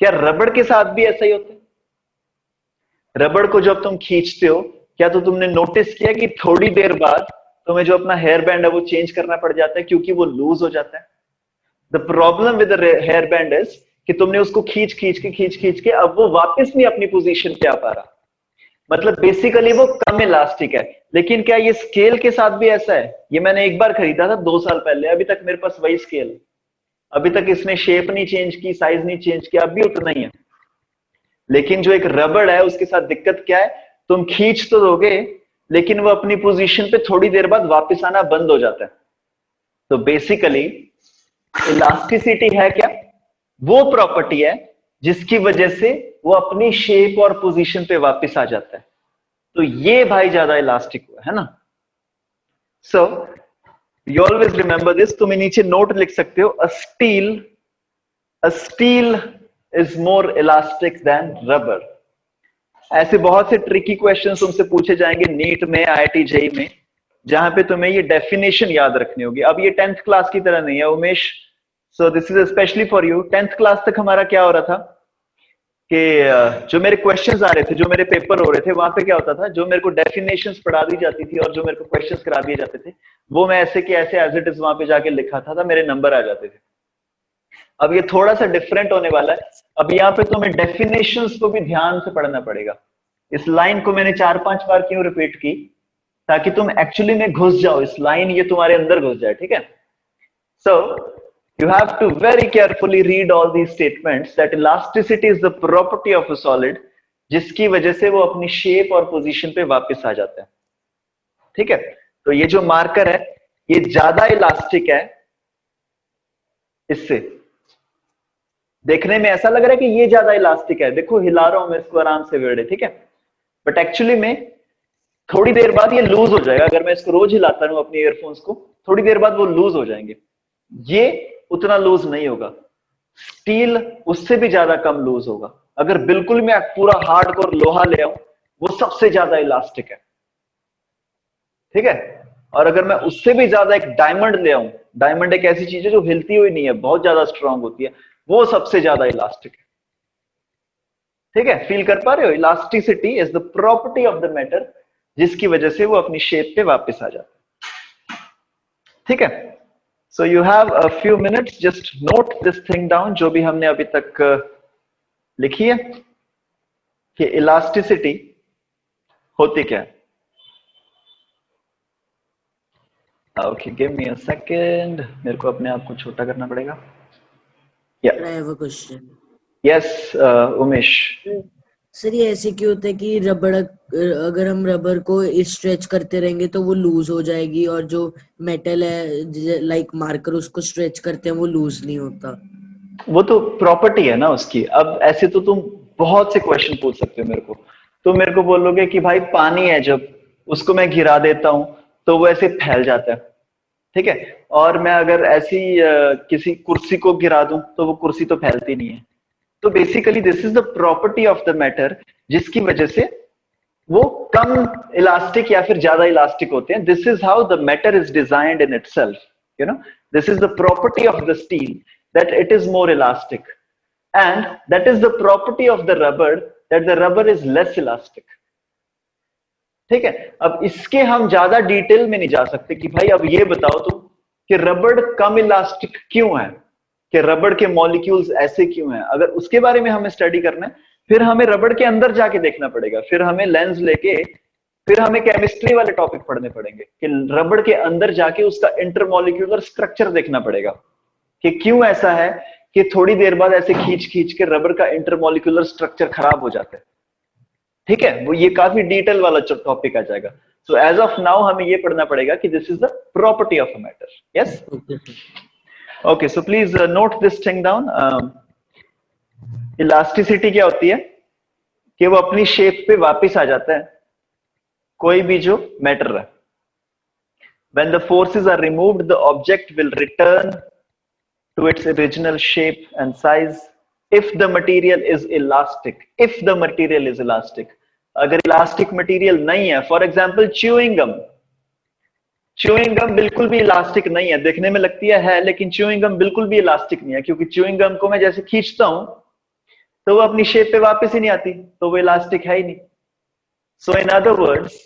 S1: क्या रबड़ के साथ भी ऐसा ही होता है? रबड़ को जब तुम खींचते हो, क्या तो तुमने नोटिस किया कि थोड़ी देर बाद तुम्हें जो अपना हेयर बैंड है वो चेंज करना पड़ जाता है, क्योंकि वो लूज हो जाता है। The problem with hair band is कि तुमने उसको खींच के अब वो वापस नहीं अपनी पोजीशन पे आ पा रहा, मतलब बेसिकली वो कम इलास्टिक है। लेकिन क्या ये स्केल के साथ भी ऐसा है? ये मैंने एक बार खरीदा था 2 साल पहले, अभी तक मेरे पास वही स्केल है, अभी तक इसने शेप नहीं चेंज की, साइज नहीं चेंज किया, अभी उतना ही है। लेकिन जो एक रबड़ है उसके साथ दिक्कत क्या है, तुम खींच तो दोगे लेकिन वो अपनी पोजीशन पे थोड़ी देर बाद वापस आना बंद हो जाता है। तो बेसिकली इलास्टिसिटी है क्या, वो प्रॉपर्टी है जिसकी वजह से वो अपनी शेप और पोजीशन पे वापस आ जाता है। तो ये भाई ज्यादा इलास्टिक हुआ है ना। So you always remember this, तुम्हें नीचे नोट लिख सकते हो, a steel is more elastic than rubber. ऐसे बहुत से ट्रिकी क्वेश्चंस तुमसे पूछे जाएंगे नीट में, आईआईटी जेई में, जहां पे तुम्हें ये डेफिनेशन याद रखनी होगी। अब ये 10th क्लास की तरह नहीं है Umesh, so this is specially for you. 10th class तक हमारा क्या हो रहा था कि जो मेरे क्वेश्चंस आ रहे थे, जो मेरे पेपर हो रहे थे, वहां पे क्या होता था, जो मेरे को डेफिनेशंस पढ़ा दी जाती थी और जो मेरे को क्वेश्चंस करा दिए जाते थे, वो मैं ऐसे के ऐसे एज इट इज वहां पे जाके लिखा था, मेरे नंबर आ जाते थे। अब ये थोड़ा सा डिफरेंट होने वाला है, अब यहाँ पे तुम्हें डेफिनेशंस को भी ध्यान से पढ़ना पड़ेगा। इस लाइन को मैंने 4-5 बार क्यों रिपीट की, ताकि तुम एक्चुअली में घुस जाओ, इस लाइन ये तुम्हारे अंदर घुस जाए। ठीक है, सो you have to very carefully read all these statements that elasticity is the property of a solid, जिसकी वजह से वो अपनी शेप और पोजीशन पे वापस आ जाता है। ठीक है, तो ये जो मार्कर है ये ज्यादा इलास्टिक है, इससे देखने में ऐसा लग रहा है कि ये ज्यादा इलास्टिक है, देखो हिला रहा हूं मैं इसको आराम से वेड़े, ठीक है, बट एक्चुअली में थोड़ी देर बाद ये लूज हो जाएगा। अगर मैं इसको रोज हिलाता हूं अपने ईयरफोन्स को, थोड़ी देर बाद वो लूज हो जाएंगे, ये उतना लूज नहीं होगा। स्टील उससे भी ज्यादा कम लूज होगा। अगर बिल्कुल मैं पूरा हार्डकोर लोहा ले आऊं, वो सबसे ज्यादा इलास्टिक है। ठीक है, और अगर मैं उससे भी ज्यादा एक डायमंड ले आऊं, डायमंड एक ऐसी चीज है जो हिलती हुई नहीं है, बहुत ज्यादा स्ट्रांग होती है, वो सबसे ज्यादा इलास्टिक है। ठीक है, फील कर पा रहे हो, elasticity is the property of the matter, जिसकी वजह से वो अपनी शेप पे वापस आ जाता है। ठीक है, so you have a few minutes, just note this thing down, जो भी हमने अभी तक लिखी है कि इलास्टिसिटी होती क्या है। Okay, give me a second, मेरे को अपने आप को छोटा करना पड़ेगा।
S3: I have a question.
S1: Yes Umesh.
S3: Sir ये ऐसे क्यों होता है कि रबड़, अगर हम रबर को स्ट्रेच करते रहेंगे तो वो लूज हो जाएगी, और जो मेटल है लाइक मार्कर उसको स्ट्रेच करते हैं वो लूज नहीं होता?
S1: वो तो प्रॉपर्टी है ना उसकी। अब ऐसे तो तुम बहुत से क्वेश्चन पूछ सकते हो मेरे को। तो मेरे को बोलोगे कि भाई पानी है, जब उसको मैं गिरा देता हूं तो वो ऐसे फैल जाता है, ठीक है। और मैं अगर ऐसी किसी कुर्सी को गिरा दूं तो वो कुर्सी तो फैलती नहीं है। तो basically this is the property of the matter, जिसकी वजह से वो कम इलास्टिक या फिर ज्यादा इलास्टिक होते हैं। This is how the matter is designed in itself, you know. This is the property of the steel that it is more elastic, and that is the property of the rubber that the rubber is less elastic, ठीक है। अब इसके हम ज्यादा detail में नहीं जा सकते कि भाई अब ये बताओ तुम कि रबड़ कम इलास्टिक क्यों है, कि रबड़ के मॉलिक्यूल्स ऐसे क्यों हैं। अगर उसके बारे में हमें स्टडी करना है, फिर हमें रबड़ के अंदर जाके देखना पड़ेगा, फिर हमें लेंस लेके, फिर हमें केमिस्ट्री वाले टॉपिक पढ़ने पड़ेंगे कि रबड़ के अंदर जाके उसका इंटरमॉलिक्यूलर स्ट्रक्चर देखना पड़ेगा कि क्यों ऐसा है कि थोड़ी देर बाद ऐसे खींच खींच के रबड़ का इंटरमॉलिक्यूलर स्ट्रक्चर खराब हो जाता है, ठीक है। वो ये काफी डिटेल वाला टॉपिक आ जाएगा। सो एज ऑफ नाउ हमें ये पढ़ना पड़ेगा कि this is the property of a matter. Yes, okay. So please note this thing down. Elasticity क्या होती है कि वो अपनी शेप पे वापस आ जाता है, कोई भी जो मैटर है। When the forces are removed, the object will return to its original shape and size if the material is elastic. If the material is elastic. अगर इलास्टिक मटेरियल नहीं है, for example chewing gum, chewing gum बिल्कुल भी elastic नहीं है, देखने में लगती है लेकिन च्यूइंग गम बिल्कुल भी इलास्टिक नहीं है, क्योंकि च्यूइंग गम को मैं जैसे खींचता हूं तो वो अपनी शेप पे वापस ही नहीं आती, तो वो इलास्टिक है ही नहीं। So in other words,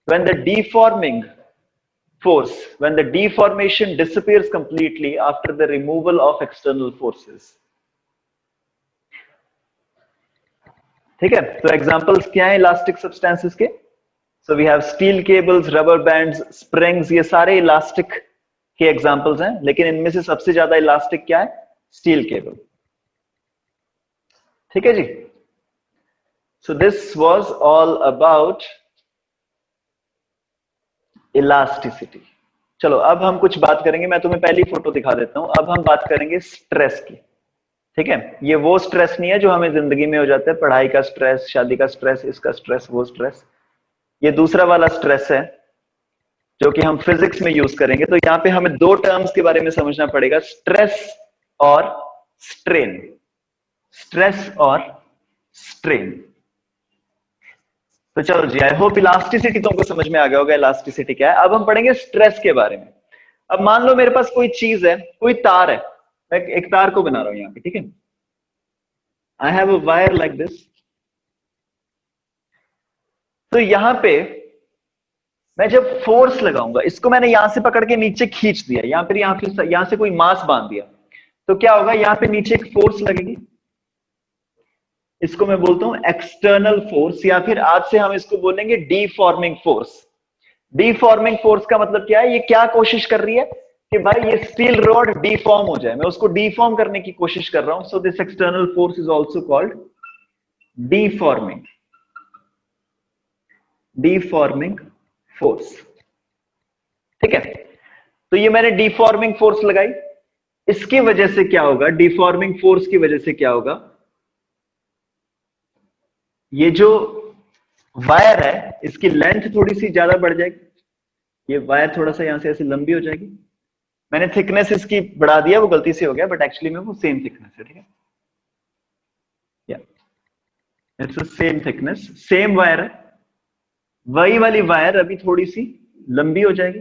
S1: when the deforming force, when the deformation disappears completely after the removal of external forces, ठीक है। तो एग्जांपल्स क्या है इलास्टिक सब्सटेंसेस के? So we have steel cables, rubber bands, springs, ये सारे इलास्टिक के examples हैं, लेकिन इनमें से सबसे ज्यादा इलास्टिक क्या है? स्टील केबल, ठीक है जी। So this was all about elasticity. चलो अब हम कुछ बात करेंगे, मैं तुम्हें पहली फोटो दिखा देता हूं। अब हम बात करेंगे स्ट्रेस की, ठीक है। ये वो स्ट्रेस नहीं है जो हमें जिंदगी में हो जाता है, पढ़ाई का स्ट्रेस, शादी का स्ट्रेस, इसका स्ट्रेस, वो स्ट्रेस। ये दूसरा वाला स्ट्रेस है जो कि हम फिजिक्स में यूज करेंगे। तो यहाँ पे हमें दो टर्म्स के बारे में समझना पड़ेगा, स्ट्रेस और स्ट्रेन। स्ट्रेस और स्ट्रेन। तो चलो जी, आई होप इलास्टिसिटी तुमको समझ में आ गया होगा इलास्टिसिटी क्या है। अब हम पढ़ेंगे स्ट्रेस के बारे में। अब मान लो मेरे पास कोई चीज है, कोई तार है, मैं एक तार को बना रहा हूं यहाँ पे, ठीक है। I have a wire like this. तो यहां पे मैं जब फोर्स लगाऊंगा, इसको मैंने यहां से पकड़ के नीचे खींच दिया, यहां से कोई मास बांध दिया, तो क्या होगा? यहां पे नीचे एक फोर्स लगेगी, इसको मैं बोलता हूं एक्सटर्नल फोर्स, या फिर आज से हम इसको बोलेंगे डीफॉर्मिंग फोर्स। डीफॉर्मिंग फोर्स का मतलब क्या है? ये क्या कोशिश कर रही है कि भाई ये स्टील रॉड डीफॉर्म हो जाए, मैं उसको डीफॉर्म करने की कोशिश कर रहा हूं। So this external force is also called deforming force, ठीक है। तो ये मैंने डीफॉर्मिंग फोर्स लगाई, इसकी वजह से क्या होगा? डीफॉर्मिंग फोर्स की वजह से क्या होगा? ये जो वायर है इसकी लेंथ थोड़ी सी ज्यादा बढ़ जाएगी, ये वायर थोड़ा सा यहां से ऐसे लंबी हो जाएगी। मैंने थिकनेस इसकी बढ़ा दिया, वो गलती से हो गया, बट एक्चुअली में वो सेम थिकनेस है, ठीक है। It's same thickness, same wire है, वही वाली वायर अभी थोड़ी सी लंबी हो जाएगी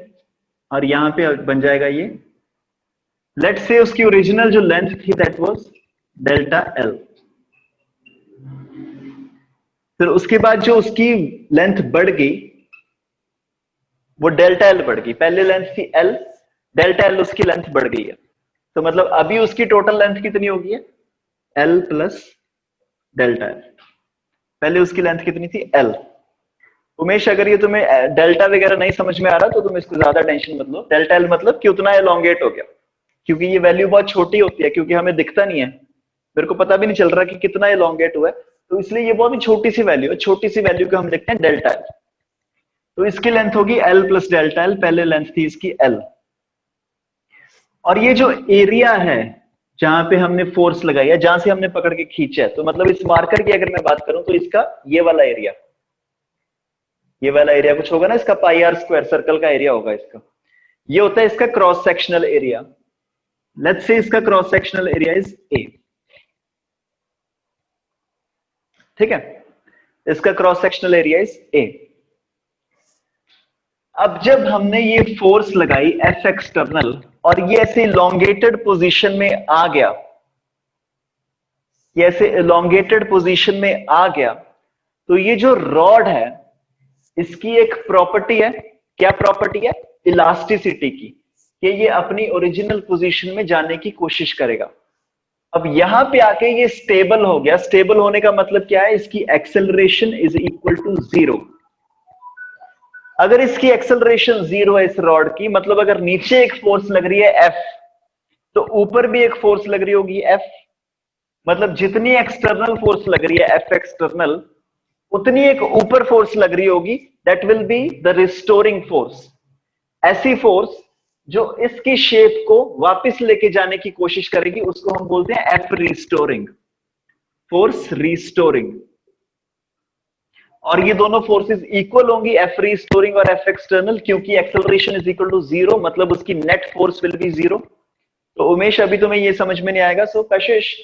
S1: और यहां पे बन जाएगा ये, लेट्स से उसकी ओरिजिनल जो लेंथ थी दैट वाज डेल्टा एल। फिर उसके बाद जो उसकी लेंथ बढ़ गई वो डेल्टा एल बढ़ गई। पहले लेंथ थी एल, डेल्टा एल उसकी लेंथ बढ़ गई है। तो मतलब अभी उसकी टोटल लेंथ कितनी होगी है? L plus delta L. पहले उसकी लेंथ कितनी थी? एल। उमेश, अगर ये तुम्हें डेल्टा वगैरह नहीं समझ में आ रहा तो तुम इसको ज्यादा टेंशन मत लो। डेल्टा एल मतलब कि उतना एलोंगेट हो गया, क्योंकि ये वैल्यू बहुत छोटी होती है, क्योंकि हमें दिखता नहीं है, मेरे को पता भी नहीं चल रहा कि कितना एलोंगेट हुआ है, तो इसलिए ये बहुत ही छोटी सी वैल्यू है, छोटी सी वैल्यू को हम लिखते हैं डेल्टा एल। तो इसकी लेंथ होगी एल प्लस डेल्टा एल, पहले लेंथ थी इसकी एल। और ये जो एरिया है जहां पे हमने फोर्स लगाई है, जहां से हमने पकड़ के खींचा है, तो मतलब इस मार्कर की अगर मैं बात करूं तो इसका ये वाला एरिया, ये वाला एरिया कुछ होगा ना इसका, पाई आर स्क्वायर सर्कल का एरिया होगा इसका, ये होता है इसका cross sectional area. Let's say इसका cross sectional area is a, ठीक है, इसका cross sectional area is a. अब जब हमने ये फोर्स लगाई एफ एक्सटर्नल और ये ऐसे इलोंगेटेड पोजीशन में आ गया, ये ऐसे इलोंगेटेड पोजीशन में आ गया, तो ये जो रॉड है इसकी एक प्रॉपर्टी है, क्या प्रॉपर्टी है, इलास्टिसिटी की, कि ये अपनी ओरिजिनल पोजीशन में जाने की कोशिश करेगा। अब यहां पे आके ये स्टेबल हो गया। स्टेबल होने का मतलब क्या है, इसकी एक्सेलरेशन इज इक्वल टू 0। अगर इसकी एक्सेलरेशन 0 है इस रॉड की, मतलब अगर नीचे एक फोर्स लग रही है F, तो ऊपर भी एक फोर्स लग रही होगी F। मतलब जितनी एक्सटर्नल फोर्स लग रही है F एक्सटर्नल, उतनी एक ऊपर फोर्स लग रही होगी, that will be the restoring force. ऐसी फोर्स जो इसकी शेप को वापस लेके जाने की कोशिश करेगी, उसको हम बोलते हैं एफ रिस्टोरिंग, फोर्स रिस्टोरिंग। और ये दोनों फोर्सेस इक्वल होंगी, एफ रिस्टोरिंग और एफ एक्सटर्नल, क्योंकि एक्सेलरेशन इज इक्वल टू 0, मतलब उसकी नेट फोर्स विल बी 0। तो उमेश अभी तुम्हें ये समझ में नहीं आएगा, so Kashish,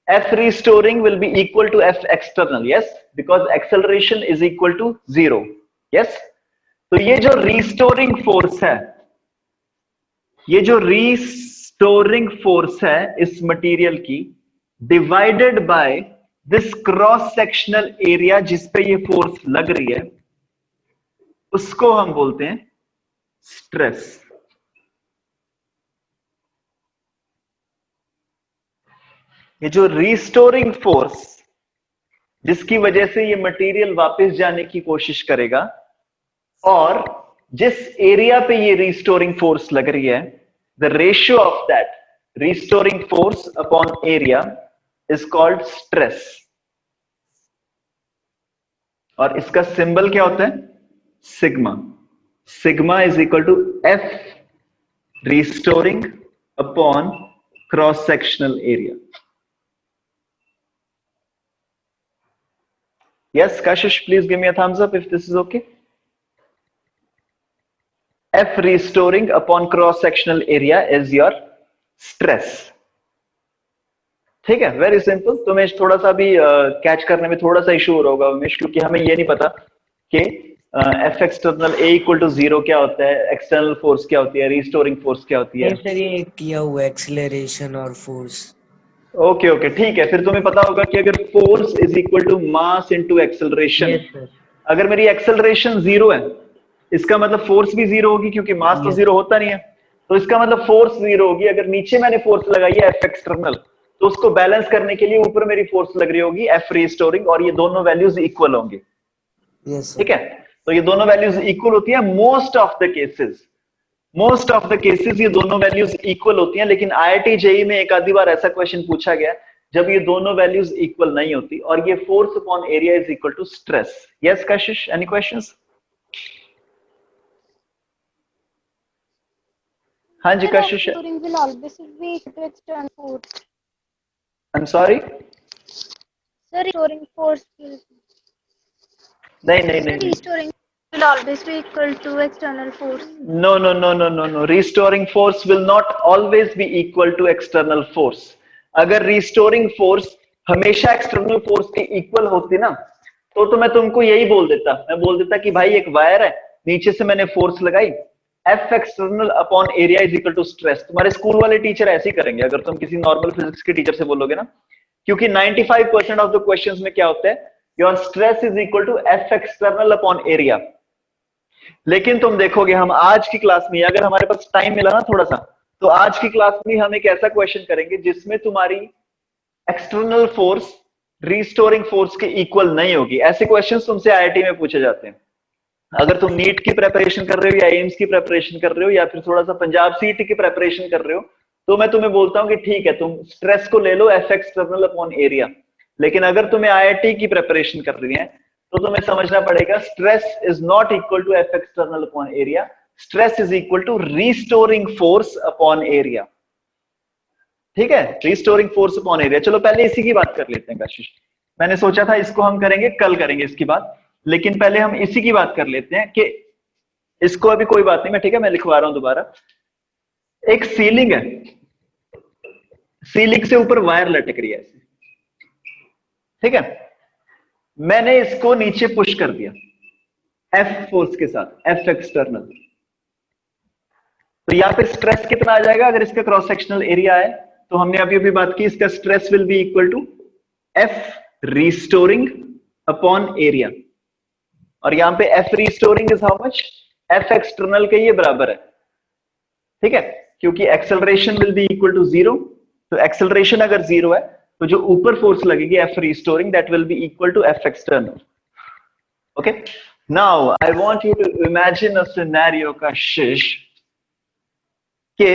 S1: F restoring will be equal to F external, yes, because acceleration is equal to 0, yes. तो ये जो रिस्टोरिंग फोर्स है, ये जो रिस्टोरिंग फोर्स है इस मटेरियल की, divided by this cross sectional area जिस पे ये फोर्स लग रही है, उसको हम बोलते हैं स्ट्रेस। ये जो रिस्टोरिंग फोर्स जिसकी वजह से ये मटेरियल वापस जाने की कोशिश करेगा, और जिस एरिया पे ये रिस्टोरिंग फोर्स लग रही है, the ratio of that restoring force upon area is called stress. और इसका सिंबल क्या होता है, sigma. Sigma is equal to F restoring upon cross sectional area. Yes, Kashish, please give me a thumbs up if this is okay. F restoring upon cross sectional area is your stress. ठीक है, very simple. तो उमेश थोड़ा सा भी catch करने में थोड़ा सा इशू हो रहा होगा उमेश, क्योंकि हमें ये नहीं पता कि F external a equal to 0 क्या होता है, एक्सटर्नल फोर्स क्या होती है, रिस्टोरिंग फोर्स क्या होती है।
S3: सर ये किया हुआ एक्सीलरेशन और फोर्स।
S1: ओके ओके, ठीक है। फिर तुम्हें पता होगा कि अगर force is equal to mass into acceleration, अगर मेरी एक्सेलरेशन 0 है, इसका मतलब फोर्स भी 0 होगी, क्योंकि मास तो 0 होता नहीं है। तो इसका मतलब फोर्स 0 होगी। अगर नीचे मैंने फोर्स लगाई है एफ एक्सटर्नल, तो उसको बैलेंस करने के लिए ऊपर मेरी फोर्स लग रही होगी एफ रिस्टोरिंग, और ये दोनों वैल्यूज इक्वल होंगे। ठीक है, तो ये दोनों वैल्यूज इक्वल होती है most of the cases. Most of the cases ये दोनों वैल्यूज इक्वल होती हैं, लेकिन आईआईटी जेई में एक आधी बार ऐसा क्वेश्चन पूछा गया जब ये दोनों वैल्यूज इक्वल नहीं होती, और ये force upon area is equal to stress. Yes Kashish, any questions? हाँ जी कशिश।
S2: will always be equal to external force.
S1: I am sorry,
S2: Sir, restoring force will
S1: नहीं नहीं नहीं,
S2: restoring will always be equal to external force.
S1: no no no no no no, restoring force will not always be equal to external force. अगर restoring force हमेशा external force के equal होती ना, तो मैं तुमको यही बोल देता, मैं बोल देता कि भाई एक वायर है, नीचे से मैंने फोर्स लगाई, F external upon area is equal to stress। तुम्हारे स्कूल वाले टीचर ऐसे ही करेंगे अगर तुम किसी नॉर्मल फिजिक्स के टीचर से बोलोगे ना, क्योंकि 95% ऑफ द क्वेश्चंस में क्या होता है, your stress is equal to F external upon area। लेकिन तुम देखोगे हम आज की क्लास में, अगर हमारे पास टाइम मिला ना थोड़ा सा, तो आज की क्लास में हम एक ऐसा क्वेश्चन करेंगे जिसमें तुम्हारी एक्सटर्नल फोर्स रिस्टोरिंग फोर्स के इक्वल नहीं होगी। ऐसे क्वेश्चंस तुमसे आईआईटी में पूछे जाते हैं। अगर तुम नीट की प्रिपरेशन कर रहे हो या एम्स की प्रिपरेशन कर रहे हो या फिर थोड़ा सा पंजाब सीटी की प्रिपरेशन कर रहे हो, तो मैं तुम्हें बोलता हूं कि ठीक है, तुम स्ट्रेस को ले लो एफ एक्सटर्नल अपॉन एरिया, लेकिन अगर तुम्हें आईआईटी की प्रिपरेशन कर रही है तो तुम्हें समझना पड़ेगा stress is not equal to F external upon area, stress is equal to restoring force upon area. ठीक है, रीस्टोरिंग फोर्स अपॉन एरिया। चलो पहले इसी की बात कर लेते हैं कशिश। मैंने सोचा था इसको हम करेंगे कल, करेंगे इसकी बात, लेकिन पहले हम इसी की बात कर लेते हैं कि इसको अभी कोई बात नहीं, मैं ठीक है मैं लिखवा रहा हूं दोबारा। एक सीलिंग है, सीलिंग से ऊपर वायर लटक रही है ऐसे, ठीक है, मैंने इसको नीचे पुश कर दिया एफ फोर्स के साथ, एफ एक्सटर्नल। तो यहां पे स्ट्रेस कितना आ जाएगा अगर इसका क्रॉस सेक्शनल एरिया है? तो हमने अभी अभी बात की, इसका stress will be equal to F restoring upon area, और यहां पे F restoring is how much, F external के ये बराबर है, ठीक है, क्योंकि acceleration will be equal to 0। तो एक्सेलरेशन अगर 0 है तो जो ऊपर फोर्स लगेगी F restoring, that will be equal to F external. Okay, now I want you to imagine a scenario Kashish कि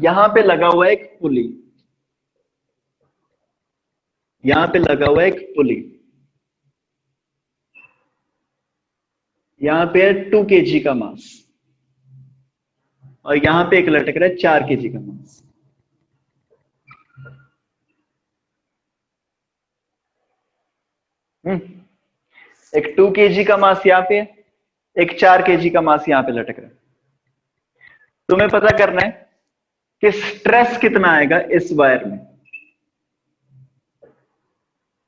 S1: यहां पे लगा हुआ है एक पुली, यहां पे लगा हुआ है एक पुली, यहां पे है 2 kg का मास, और यहां पे एक लटक रहा है 4 kg का मास। एक 2 kg का मास यहां पे है, एक 4 kg का मास यहां पे लटक रहा है। तुम्हें पता करना है कि स्ट्रेस कितना आएगा इस वायर में,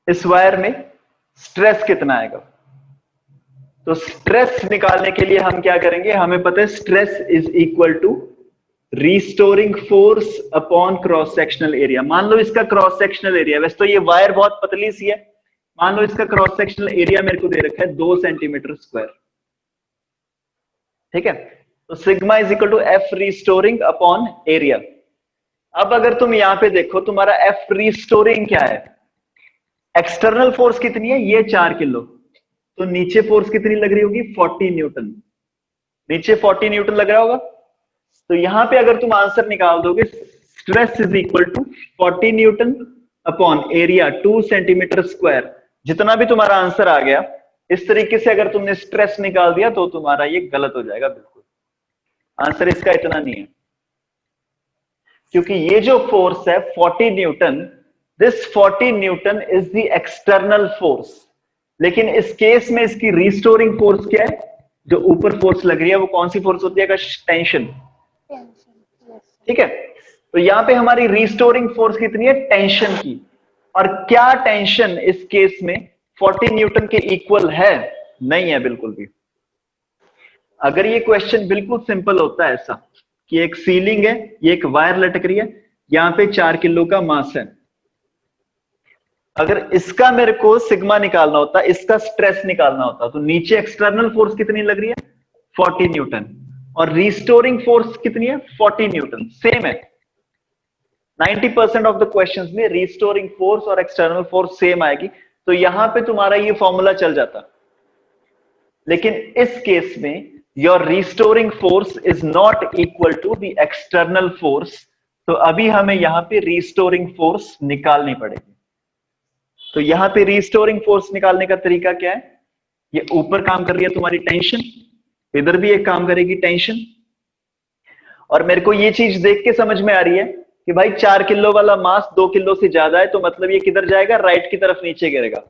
S1: इस वायर में स्ट्रेस कितना आएगा। तो स्ट्रेस निकालने के लिए हम क्या करेंगे, हमें पता है stress is equal to restoring force upon cross sectional area. मान लो इसका क्रॉस सेक्शनल एरिया, वैसे तो ये वायर बहुत पतली सी है, मान लो इसका क्रॉस सेक्शनल एरिया मेरे को दे रखा है 2 सेंटीमीटर स्क्वायर, ठीक है। तो sigma is equal to F restoring upon area. अब अगर तुम यहां पे देखो, तुम्हारा एफ रीस्टोरिंग क्या है, एक्सटर्नल फोर्स कितनी है, ये 4 किलो, तो नीचे फोर्स कितनी लग रही होगी, 40 न्यूटन, नीचे 40 न्यूटन लग रहा होगा। तो यहां पे अगर तुम आंसर निकाल दोगे, stress is equal to 40 newton upon area 2 centimetre square, जितना भी तुम्हारा आंसर आ गया, इस तरीके से अगर तुमने स्ट्रेस निकाल दिया तो तुम्हारा ये गलत हो जाएगा बिल्कुल। आंसर इसका इतना नहीं है, क्योंकि ये जो फोर्स है 40 Newton, this 40 Newton is the external force, लेकिन इस केस में इसकी रीस्टोरिंग फोर्स क्या है, जो ऊपर फोर्स लग रही है वो कौन सी फोर्स होती है, टेंशन, ठीक है। तो यहां पे हमारी रीस्टोरिंग फोर्स कितनी है, टेंशन की, और क्या टेंशन इस केस में 40 न्यूटन के इक्वल है, नहीं है बिल्कुल भी। अगर ये क्वेश्चन बिल्कुल सिंपल होता है ऐसा कि एक सीलिंग है, ये एक वायर लटक रही है, यहां पे 4 किलो का मास है, अगर इसका मेरे को सिग्मा निकालना होता, इसका स्ट्रेस निकालना होता, तो नीचे एक्सटर्नल फोर्स कितनी लग रही है, 40 न्यूटन, और रीस्टोरिंग फोर्स कितनी है, 40 न्यूटन, सेम है। 90% ऑफ द क्वेश्चंस में रीस्टोरिंग फोर्स और एक्सटर्नल फोर्स सेम आएगी, तो यहां पे तुम्हारा ये फॉर्मूला चल जाता। लेकिन इस केस में your restoring force is not equal to the external force, तो अभी हमें यहां पे रीस्टोरिंग फोर्स निकालनी पड़ेगी। तो यहां पे रीस्टोरिंग फोर्स निकालने का तरीका क्या है, ये ऊपर काम कर रही है तुम्हारी टेंशन, इधर भी एक काम करेगी टेंशन, और मेरे को ये चीज देख के समझ में आ रही है कि भाई 4 किलो वाला मास 2 किलो से ज्यादा है, तो मतलब ये किधर जाएगा, राइट की तरफ नीचे गिरेगा,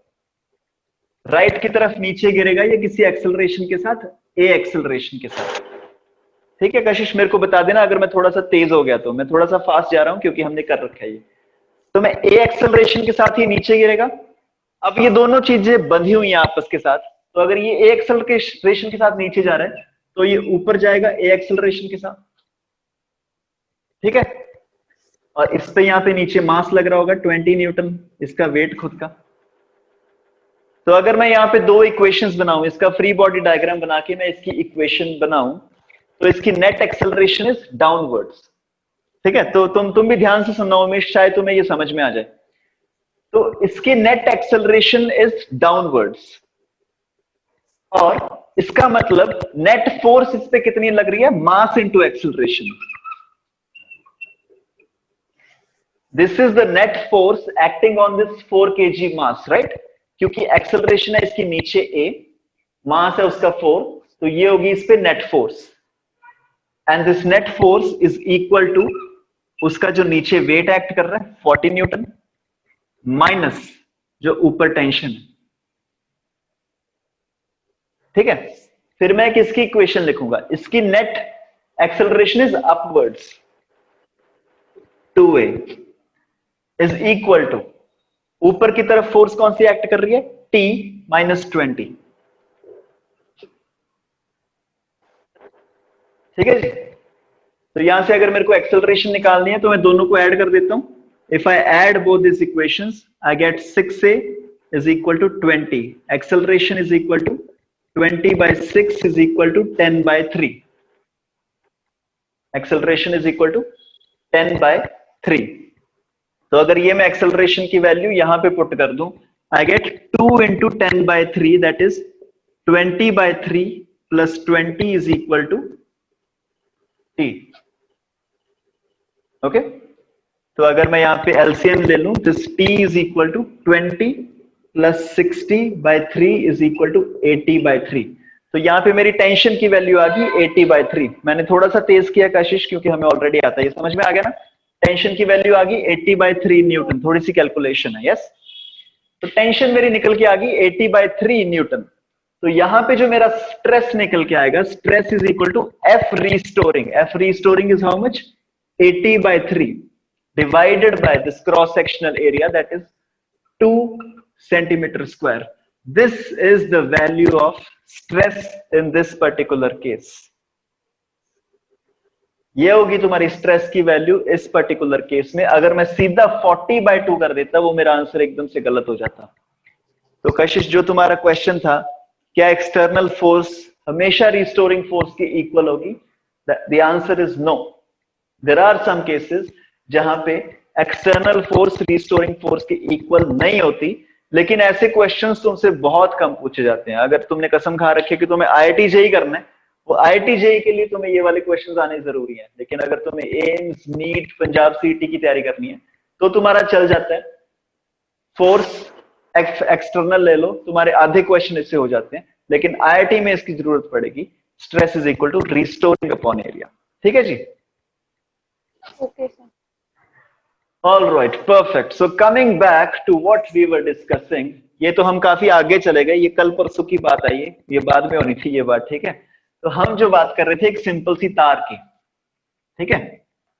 S1: राइट की तरफ नीचे गिरेगा ये किसी एक्सेलरेशन के साथ, ए एक्सेलरेशन के साथ, ठीक है। कशिश मेरे को बता देना अगर मैं थोड़ा सा तेज हो गया, तो मैं थोड़ा सा फास्ट जा रहा हूं क्योंकि हमने कर रखा है ये, तो मैं ए एक्सेलरेशन के साथ ही नीचे गिरेगा। अब ये दोनों चीजें बंधी हुई हैं आपस के साथ, तो अगर ये ए एक्सेलरेशन के साथ नीचे जा रहा है तो ये ऊपर जाएगा ए एक्सेलरेशन के साथ, ठीक है। और इस पे यहां पे नीचे मास लग रहा होगा 20 न्यूटन, इसका वेट खुद का। तो अगर मैं यहाँ पे दो इक्वेशंस बनाऊं, इसका फ्री बॉडी डायग्राम बना के मैं इसकी इक्वेशन बनाऊं, तो इसकी नेट एक्सेलरेशन इज डाउनवर्ड्स, ठीक है। तो तुम भी ध्यान से सुनना उमेश, शायद तुम्हें ये समझ में आ जाए। तो इसकी नेट एक्सेलरेशन इज डाउनवर्ड्स, और इसका मतलब नेट फोर्स इस पे कितनी लग रही है, मास into acceleration. This is the net force acting on this 4 kg mass, right? क्योंकि एक्सेलरेशन है इसके नीचे a, मास है उसका 4, तो ये होगी इस पे net force. And this net force is equal to उसका जो नीचे वेट एक्ट कर रहा है 40 न्यूटन माइनस जो ऊपर टेंशन है। ठीक है, फिर मैं किसकी इक्वेशन लिखूंगा? इसकी net acceleration is upwards 2a is equal to ऊपर की तरफ फोर्स कौन सी एक्ट कर रही है? t minus 20। ठीक है जी। तो यहां से अगर मेरे को एक्सेलरेशन निकालनी है तो मैं दोनों को ऐड कर देता हूं। If I add both this equations I get 6a is equal to 20, acceleration is equal to 20/6 is equal to 10/3, acceleration is equal to 10/3। तो अगर ये मैं एक्सेलरेशन की वैल्यू यहां पे पुट कर दूं, I get 2 into 10/3 that is 20/3 plus 20 is equal to t। Okay, तो अगर मैं यहां पे एलसीएम ले लूं, this t is equal to 20 plus 60/3 is equal to 80/3। तो यहां पे मेरी टेंशन की वैल्यू आ गई 80/3। मैंने थोड़ा सा तेज किया कशिश, क्योंकि हमें ऑलरेडी आता है, ये समझ में आ गया ना? टेंशन की वैल्यू आ गई 80/3 न्यूटन, थोड़ी सी कैलकुलेशन है। यस, तो टेंशन मेरी निकल के आ गई 80/3 न्यूटन। तो यहां पे जो मेरा स्ट्रेस निकल के आएगा, stress is equal to F restoring. F restoring is how much? 80/3 divided by this cross sectional area, that is 2 centimeter square. This is the value of stress in this particular case. ये होगी तुम्हारी stress की value इस particular case में। अगर मैं सीधा 40/2 कर देता, वो मेरा आंसर एकदम से गलत हो जाता। तो कशिश, जो तुम्हारा क्वेश्चन था, क्या एक्सटर्नल फोर्स हमेशा रिस्टोरिंग फोर्स की इक्वल होगी? The answer is no. There are some cases जहां पे एक्सटर्नल फोर्स रिस्टोरिंग फोर्स की इक्वल नहीं होती, लेकिन ऐसे क्वेश्चंस तुमसे बहुत कम पूछे जाते हैं। अगर तुमने कसम खा रखी है कि तुम्हें आईआईटी जेईई करना है, वो आईआईटी जेईई के लिए तुम्हें ये वाले क्वेश्चंस आने जरूरी है। लेकिन अगर तुम्हें एम्स, नीट, पंजाब सीईटी की तैयारी करनी है तो तुम्हारा चल जाता है। फोर्स एक्सटर्नल ले लो, तुम्हारे आधे क्वेश्चन इससे हो जाते हैं। लेकिन आईआईटी में इसकी जरूरत पड़ेगी, stress is equal to restoring upon area. ठीक है जी?
S2: Okay sir.
S1: All right, perfect. So coming back to what we were discussing, ये तो हम काफी आगे चले गए, ये कल परसों की बात आई है, ये बाद में होनी थी ये बात। ठीक है, तो हम जो बात कर रहे थे एक सिंपल सी तार की। ठीक है,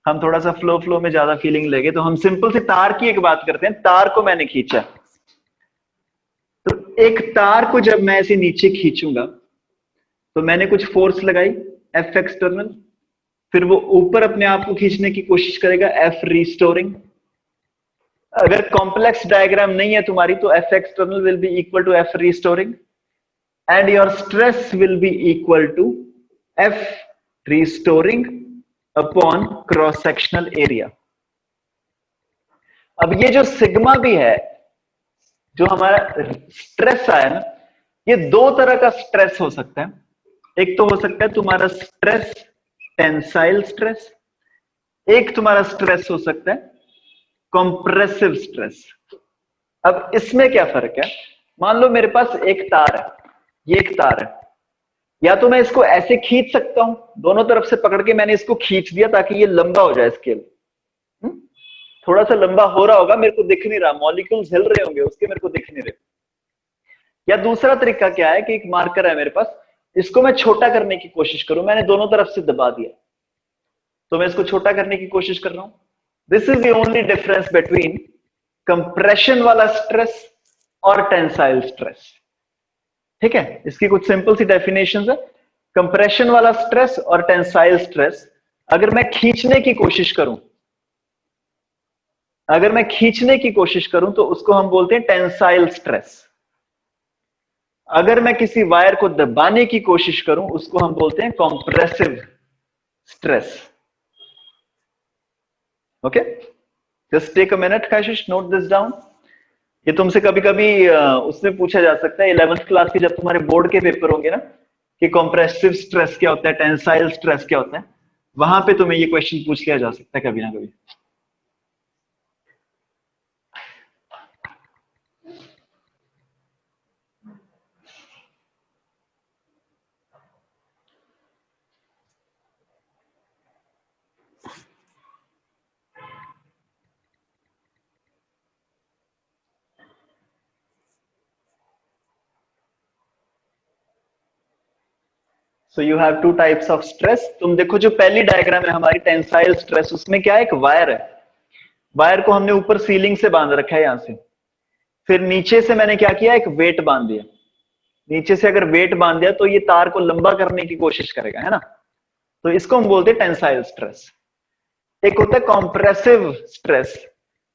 S1: हम थोड़ा सा फ्लो में ज्यादा फीलिंग लेंगे, तो हम सिंपल सी तार की एक बात करते हैं। तार को मैंने खींचा, तो एक तार को जब मैं ऐसे नीचे खींचूंगा तो मैंने कुछ फोर्स लगाई एफ एक्सटर्नल, फिर वो ऊपर अपने आप को खींचने की कोशिश करेगा एफ रिस्टोरिंग। अगर कॉम्प्लेक्स डायग्राम नहीं है तुम्हारी तो F external will be equal to F restoring and your stress will be equal to F restoring upon cross sectional area. अब ये जो सिग्मा भी है, जो हमारा स्ट्रेस आया ना, ये दो तरह का स्ट्रेस हो सकता है। एक तो हो सकता है तुम्हारा स्ट्रेस टेंसाइल स्ट्रेस, एक तुम्हारा स्ट्रेस हो सकता है कंप्रेसिव स्ट्रेस। अब इसमें क्या फर्क है? मान लो मेरे पास एक तार है, ये एक तार है, या तो मैं इसको ऐसे खींच सकता हूं, दोनों तरफ से पकड़ के मैंने इसको खींच दिया ताकि ये लंबा हो जाए स्केल। थोड़ा सा लंबा हो रहा होगा, मेरे को दिख नहीं रहा, मॉलिक्यूल्स हिल रहे होंगे उसके, मेरे को दिख नहीं रहे। या दूसरा तरीका क्या है कि एक मार्कर है मेरे पास, इसको मैं छोटा करने की कोशिश करूं, मैंने दोनों तरफ से दबा दिया, तो मैं इसको छोटा करने की कोशिश कर रहा हूं। This is the only difference between compression वाला स्ट्रेस और टेंसाइल स्ट्रेस। ठीक है, इसकी कुछ सिंपल सी डेफिनेशंस है। कंप्रेशन वाला स्ट्रेस और टेंसाइल स्ट्रेस, अगर मैं खींचने की कोशिश करूं, तो उसको हम बोलते हैं टेंसाइल स्ट्रेस। अगर मैं किसी वायर को दबाने की कोशिश करूं, उसको हम बोलते हैं compressive stress. Okay, just take a minute Kashish, note this down. ये तुमसे कभी कभी उसमें पूछा जा सकता है 11th क्लास की, जब तुम्हारे बोर्ड के पेपर होंगे ना, कि कंप्रेसिव स्ट्रेस क्या होता है, टेंसाइल स्ट्रेस क्या होता है, वहां पे तुम्हें ये क्वेश्चन पूछ लिया जा सकता है कभी ना कभी। So you have two types of stress. तुम देखो जो पहली डायग्राम है हमारी टेंसाइल स्ट्रेस, उसमें क्या है, एक वायर है, वायर को हमने ऊपर सीलिंग से बांध रखा है यहां से, फिर नीचे से मैंने क्या किया, एक वेट बांध दिया। नीचे से अगर वेट बांध दिया तो ये तार को लंबा करने की कोशिश करेगा, है ना, तो इसको हम बोलते हैं टेंसाइल स्ट्रेस। एक होता है कॉम्प्रेसिव स्ट्रेस,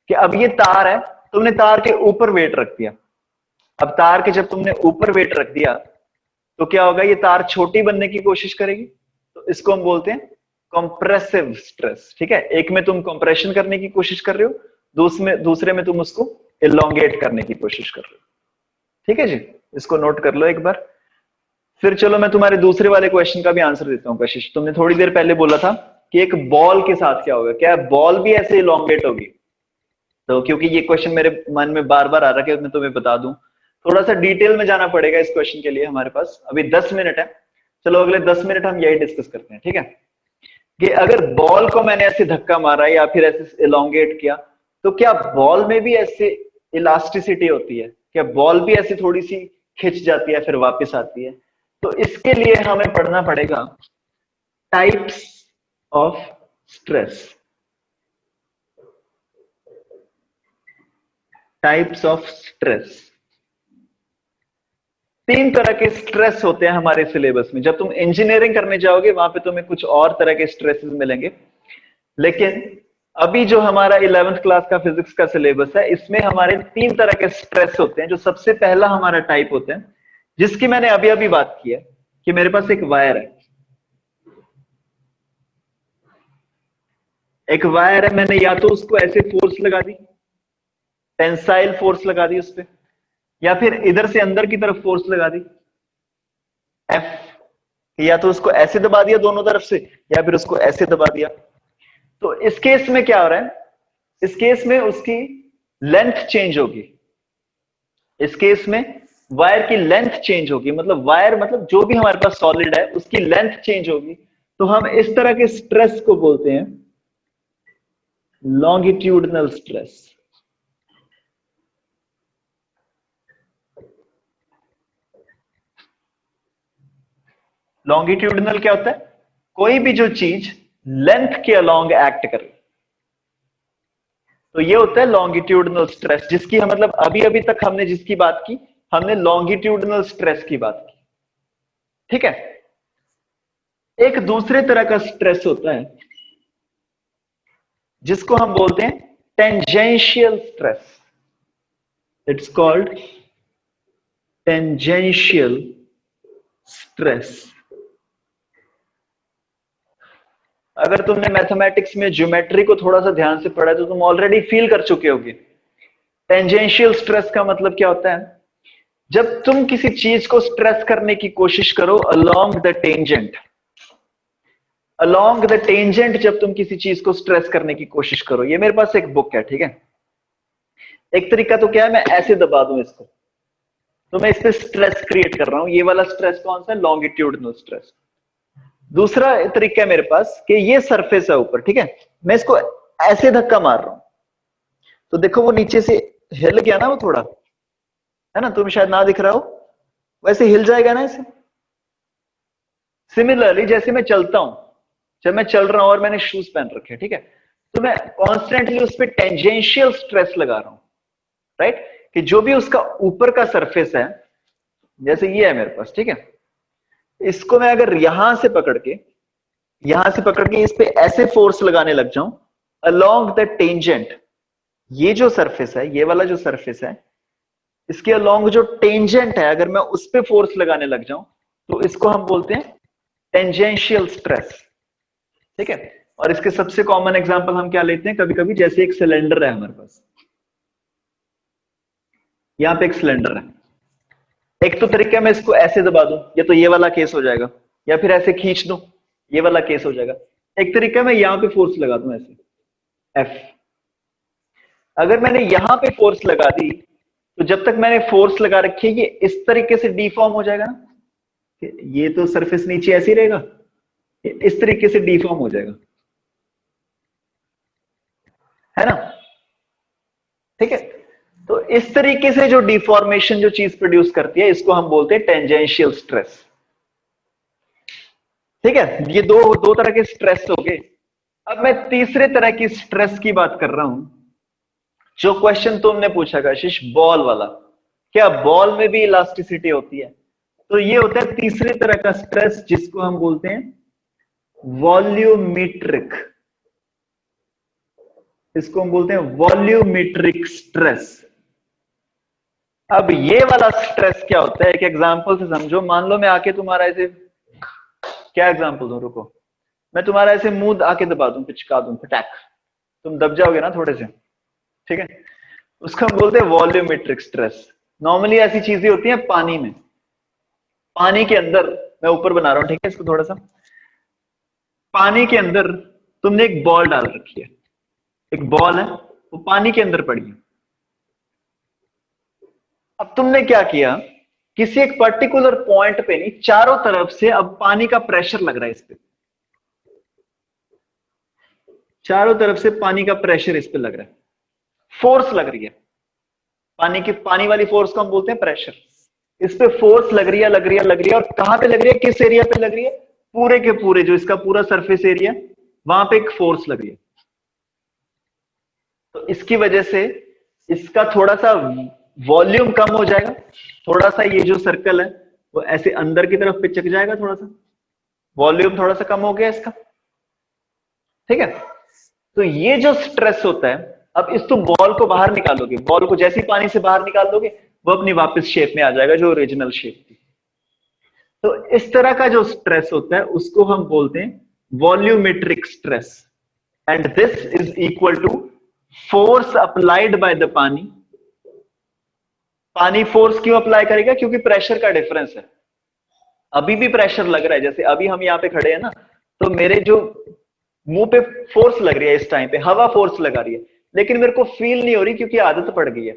S1: कि अब ये तार है, तुमने तार के ऊपर वेट रख दिया। अब तार के जब तुमने ऊपर वेट रख दिया तो क्या होगा, ये तार छोटी बनने की कोशिश करेगी, तो इसको हम बोलते हैं कंप्रेसिव स्ट्रेस। ठीक है, एक में तुम कंप्रेशन करने की कोशिश कर रहे हो, दूसरे में तुम उसको इलोंगेट करने की कोशिश कर रहे हो। ठीक है जी, इसको नोट कर लो एक बार। फिर चलो मैं तुम्हारे दूसरे वाले क्वेश्चन का भी आंसर देता हूं। कशिश, तुमने थोड़ी देर पहले बोला था कि एक बॉल के साथ क्या होगा, क्या बॉल भी ऐसे इलोंगेट होगी? तो क्योंकि ये क्वेश्चन मेरे मन में बार बार आ रहा है, मैं तुम्हें बता दूं, थोड़ा सा डिटेल में जाना पड़ेगा इस क्वेश्चन के लिए। हमारे पास अभी 10 मिनट है, चलो अगले 10 मिनट हम यही डिस्कस करते हैं। ठीक है, कि अगर बॉल को मैंने ऐसे धक्का मारा या फिर ऐसे इलोंगेट किया, तो क्या बॉल में भी ऐसे इलास्टिसिटी होती है? क्या बॉल भी ऐसी थोड़ी सी खिंच जाती है फिर वापस आती है? तो इसके लिए हमें पढ़ना पड़ेगा types of stress. Types of stress, 3 तरह के स्ट्रेस होते हैं हमारे सिलेबस में। जब तुम इंजीनियरिंग करने जाओगे वहां पे तुम्हें कुछ और तरह के स्ट्रेसेस मिलेंगे, लेकिन अभी जो हमारा 11th क्लास का फिजिक्स का सिलेबस है, इसमें हमारे 3 तरह के स्ट्रेस होते हैं। जो सबसे पहला हमारा टाइप होता है, जिसकी मैंने अभी अभी बात की है, कि मेरे पास एक वायर है, एक वायर है, मैंने या तो उसको ऐसे फोर्स लगा दी, टेंसाइल फोर्स लगा दी उस पर, या फिर इधर से अंदर की तरफ फोर्स लगा दी एफ, या तो उसको ऐसे दबा दिया दोनों तरफ से, या फिर उसको ऐसे दबा दिया। तो इस केस में क्या हो रहा है, इस केस में उसकी लेंथ चेंज होगी। इस केस में वायर की लेंथ चेंज होगी, मतलब वायर मतलब जो भी हमारे पास सॉलिड है उसकी लेंथ चेंज होगी। तो हम इस तरह के स्ट्रेस को बोलते हैं लॉन्गिट्यूडनल स्ट्रेस। लॉन्गिट्यूडनल क्या होता है, कोई भी जो चीज लेंथ के अलोंग एक्ट करे, तो ये होता है लॉन्गिट्यूडनल स्ट्रेस। जिसकी हम मतलब अभी अभी तक हमने जिसकी बात की, हमने लॉन्गिट्यूडनल स्ट्रेस की बात की। ठीक है, एक दूसरे तरह का स्ट्रेस होता है जिसको हम बोलते हैं tangential stress. It's called tangential stress. अगर तुमने मैथमेटिक्स में ज्योमेट्री को थोड़ा सा ध्यान से पढ़ा तो तुम ऑलरेडी फील कर चुके होगे। टेंजेंशियल स्ट्रेस का मतलब क्या होता है, जब तुम किसी चीज को स्ट्रेस करने की कोशिश करो along the tangent, along the tangent जब तुम किसी चीज को स्ट्रेस करने की कोशिश करो। ये मेरे पास एक बुक है, ठीक है, एक तरीका तो क्या है, मैं ऐसे दबा दूं इसको, तो मैं इस पे स्ट्रेस क्रिएट कर रहा हूं। ये वाला स्ट्रेस कौन सा है, लॉन्गिट्यूडनल स्ट्रेस। दूसरा तरीका है मेरे पास कि ये सरफेस है ऊपर, ठीक है, मैं इसको ऐसे धक्का मार रहा हूं, तो देखो वो नीचे से हिल गया ना, वो थोड़ा है ना, तुम्हें शायद ना दिख रहा हो, वैसे हिल जाएगा ना ऐसे। सिमिलरली जैसे मैं चलता हूं, जब मैं चल रहा हूं और मैंने शूज पहन रखे, ठीक है, तो मैं कॉन्स्टेंटली उस पर टेंजेंशियल स्ट्रेस लगा रहा हूं, राइट, कि जो भी उसका ऊपर का सरफेस है, जैसे ये है मेरे पास, ठीक है, इसको मैं अगर यहां से पकड़ के इस पे ऐसे फोर्स लगाने लग जाऊं अलोंग द टेंजेंट, ये जो सरफेस है, ये वाला जो सरफेस है, इसके अलोंग जो टेंजेंट है, अगर मैं उस पे फोर्स लगाने लग जाऊं तो इसको हम बोलते हैं टेंजेंशियल स्ट्रेस। ठीक है, और इसके सबसे कॉमन एग्जांपल हम क्या लेते हैं, कभी कभी जैसे एक सिलेंडर है हमारे पास, यहां पे एक सिलेंडर है, एक तो तरीका मैं इसको ऐसे दबा दूं, या तो ये वाला केस हो जाएगा, या फिर ऐसे खींच दूं, ये वाला केस हो जाएगा। एक तरीका मैं यहां पे फोर्स लगा दूं ऐसे एफ। अगर मैंने यहां पे फोर्स लगा दी तो जब तक मैंने फोर्स लगा रखी है ये इस तरीके से डिफॉर्म हो जाएगा ना, ये तो सरफेस नीचे ऐसे ही रहेगा, इस तरीके से डिफॉर्म हो जाएगा, है ना, ठीक है। तो इस तरीके से जो डिफॉर्मेशन जो चीज प्रोड्यूस करती है, इसको हम बोलते हैं टेंजेंशियल स्ट्रेस। ठीक है, ये दो तरह के स्ट्रेस हो गए। अब मैं तीसरे तरह की स्ट्रेस की बात कर रहा हूं। जो क्वेश्चन तुमने पूछा कशिश, बॉल वाला, क्या बॉल में भी इलास्टिसिटी होती है? तो ये होता है तीसरे तरह का स्ट्रेस, जिसको हम बोलते हैं वॉल्यूमेट्रिक। इसको हम बोलते हैं वॉल्यूमेट्रिक स्ट्रेस। अब ये वाला स्ट्रेस क्या होता है, एक एग्जांपल से समझो। मान लो मैं आके तुम्हारा ऐसे, क्या एग्जांपल दूं, रुको, मैं तुम्हारा ऐसे मुंह आके दबा दूं, पिचका दूं, फटाक, तुम दब जाओगे ना थोड़े से, ठीक है? उसको हम बोलते हैं वॉल्यूमेट्रिक स्ट्रेस। नॉर्मली ऐसी चीजें होती हैं पानी में, पानी के अंदर, मैं ऊपर बना रहा हूं, ठीक है, इसको थोड़ा सा। पानी के अंदर तुमने एक बॉल डाल रखी है, एक बॉल है, वो पानी के अंदर पड़ी है। अब तुमने क्या किया, किसी एक पर्टिकुलर पॉइंट पे नहीं, चारों तरफ से अब पानी का प्रेशर लग रहा है इस पे, चारों तरफ से पानी का प्रेशर इस पे लग रहा है, फोर्स लग रही है, पानी वाली फोर्स को हम बोलते हैं प्रेशर। इस पे फोर्स लग रही है, लग रही है, लग रही है, और कहां पे लग रही है, किस एरिया पे लग रही है? पूरे के पूरे जो इसका पूरा सरफेस एरिया, वहां पे एक फोर्स लग रही है। तो इसकी वजह से इसका थोड़ा सा वॉल्यूम कम हो जाएगा, थोड़ा सा ये जो सर्कल है वो ऐसे अंदर की तरफ पिचक जाएगा, थोड़ा सा वॉल्यूम थोड़ा सा कम हो गया इसका, ठीक है? तो ये जो स्ट्रेस होता है, अब इस तुम बॉल को बाहर निकालोगे, बॉल को जैसे ही पानी से बाहर निकाल दोगे, वो अपनी वापस शेप में आ जाएगा, जो ओरिजिनल शेप थी। तो इस तरह का जो स्ट्रेस होता है उसको हम बोलते हैं volumetric stress, and this is equal to force applied by the pani. पानी फोर्स क्यों अप्लाई करेगा? क्योंकि प्रेशर का डिफरेंस है। अभी भी प्रेशर लग रहा है, जैसे अभी हम यहाँ पे खड़े हैं ना, तो मेरे जो मुंह पे फोर्स लग रही है, इस टाइम पे हवा फोर्स लगा रही है, लेकिन मेरे को फील नहीं हो रही क्योंकि आदत पड़ गई है,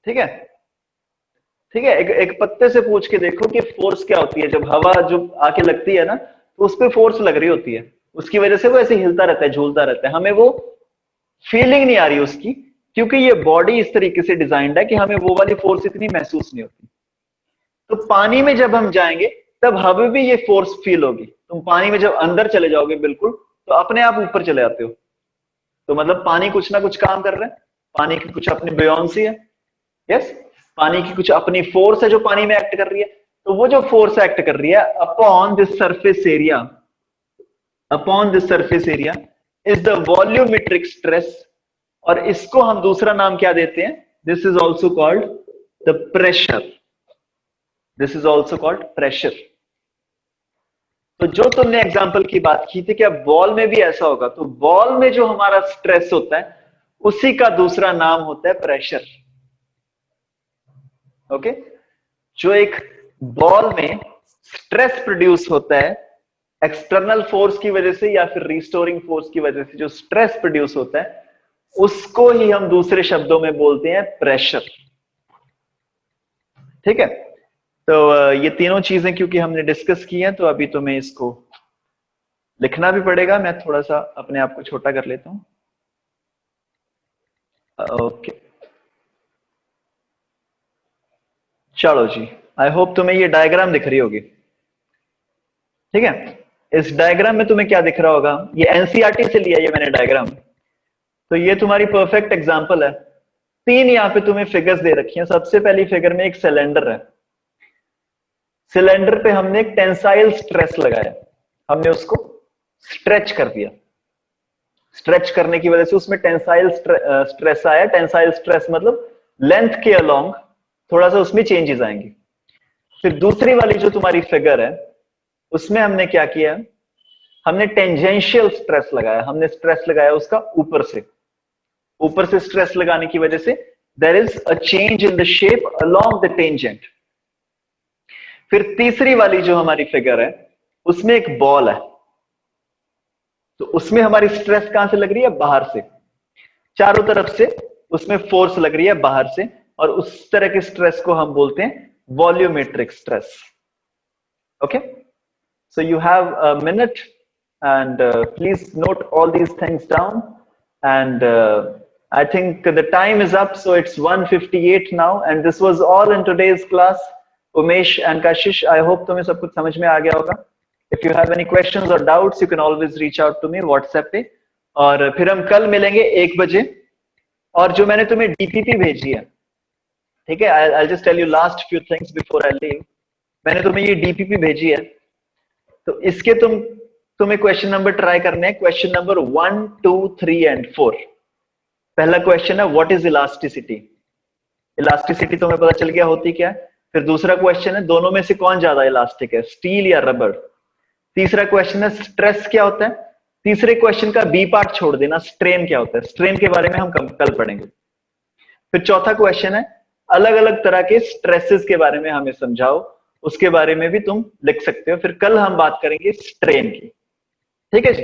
S1: ठीक है? ठीक है, एक पत्ते से पूछ के देखो कि फोर्स क्या होती है। जब हवा जो आके लगती है ना, तो उस पर फोर्स लग रही होती है, उसकी वजह से वो ऐसे हिलता रहता है, झूलता रहता है, हमें वो फीलिंग नहीं आ रही उसकी, क्योंकि ये बॉडी इस तरीके से डिजाइंड है कि हमें वो वाली फोर्स इतनी महसूस नहीं होती। तो पानी में जब हम जाएंगे तब हमें भी ये फोर्स फील होगी। तुम पानी में जब अंदर चले जाओगे बिल्कुल, तो अपने आप ऊपर चले आते हो। तो मतलब पानी कुछ ना कुछ काम कर रहा है, पानी की कुछ अपनी बुयांसी है, यस, पानी की कुछ अपनी फोर्स है जो पानी में एक्ट कर रही है। तो वो जो फोर्स एक्ट कर रही है upon this surface area, upon this surface area is the volumetric stress, और इसको हम दूसरा नाम क्या देते हैं? This is also called the pressure. This is also called pressure. तो जो तुमने एग्जाम्पल की बात की थी, क्या बॉल में भी ऐसा होगा? तो बॉल में जो हमारा स्ट्रेस होता है उसी का दूसरा नाम होता है प्रेशर। ओके, जो एक बॉल में स्ट्रेस प्रोड्यूस होता है एक्सटर्नल फोर्स की वजह से या फिर रिस्टोरिंग फोर्स की वजह से, जो स्ट्रेस प्रोड्यूस होता है उसको ही हम दूसरे शब्दों में बोलते हैं प्रेशर, ठीक है? तो ये तीनों चीजें क्योंकि हमने डिस्कस की हैं, तो अभी तुम्हें इसको लिखना भी पड़ेगा। मैं थोड़ा सा अपने आप को छोटा कर लेता हूं। ओके, चलो जी, आई होप तुम्हें ये डायग्राम दिख रही होगी, ठीक है? इस डायग्राम में तुम्हें क्या दिख रहा होगा? ये एनसीईआरटी से लिया ये मैंने डायग्राम। तो ये तुम्हारी परफेक्ट एग्जांपल है। तीन यहाँ पे तुम्हें फिगर्स दे रखी हैं। सबसे पहली फिगर में एक सिलेंडर है, सिलेंडर पे हमने एक टेंसाइल स्ट्रेस लगाया, हमने उसको स्ट्रेच कर दिया। स्ट्रेच करने की वजह से उसमें टेंसाइल स्ट्रेस आया। टेंसाइल स्ट्रेस मतलब लेंथ के अलोंग थोड़ा सा उसमें चेंजेस आएंगे। फिर दूसरी वाली जो तुम्हारी फिगर है उसमें हमने क्या किया? हमने टेंजेंशियल स्ट्रेस लगाया। हमने स्ट्रेस लगाया उसका ऊपर से स्ट्रेस लगाने की वजह से there is a change in the shape along the tangent. फिर तीसरी वाली जो हमारी फिगर है उसमें एक बॉल है, तो उसमें हमारी स्ट्रेस कहां से लग रही है? बाहर से, चारों तरफ से उसमें फोर्स लग रही है बाहर से, और उस तरह के स्ट्रेस को हम बोलते हैं volumetric stress. Okay, so you have a minute and please note all these things down, and I think the time is up, so it's 1:58 now, and this was all in today's class. Umesh and Kashish, I hope तुम्हें सब कुछ समझ में आ गया होगा। If you have any questions or doubts, you can always reach out to me WhatsApp पे, और फिर हम कल मिलेंगे 1 बजे। और जो मैंने तुम्हें डीपीपी भेजी है, ठीक है, I'll just tell you last few things before I leave। मैंने तुम्हें ये डीपीपी भेजी है, तो इसके तुम्हें क्वेश्चन नंबर ट्राई करने हैं, क्वेश्चन नंबर 1, 2, 3 एंड 4। पहला क्वेश्चन है व्हाट इज इलास्टिसिटी। इलास्टिसिटी तुम्हें पता चल गया होती क्या है। फिर दूसरा क्वेश्चन है दोनों में से कौन ज्यादा इलास्टिक है, स्टील या रबर। तीसरा क्वेश्चन है स्ट्रेस क्या होता है। तीसरे क्वेश्चन का बी पार्ट छोड़ देना, स्ट्रेन क्या होता है, स्ट्रेन के बारे में हम कल पढ़ेंगे। फिर चौथा क्वेश्चन है अलग अलग तरह के स्ट्रेसेस के बारे में हमें समझाओ, उसके बारे में भी तुम लिख सकते हो। फिर कल हम बात करेंगे स्ट्रेन की, ठीक है जी।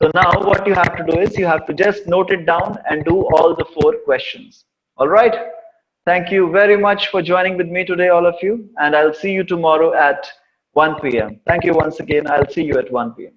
S1: So now what you have to do is you have to just note it down and do all the 4 questions. All right. Thank you very much for joining with me today, all of you. And I'll see you tomorrow at 1 p.m. Thank you once again. I'll see you at 1 p.m.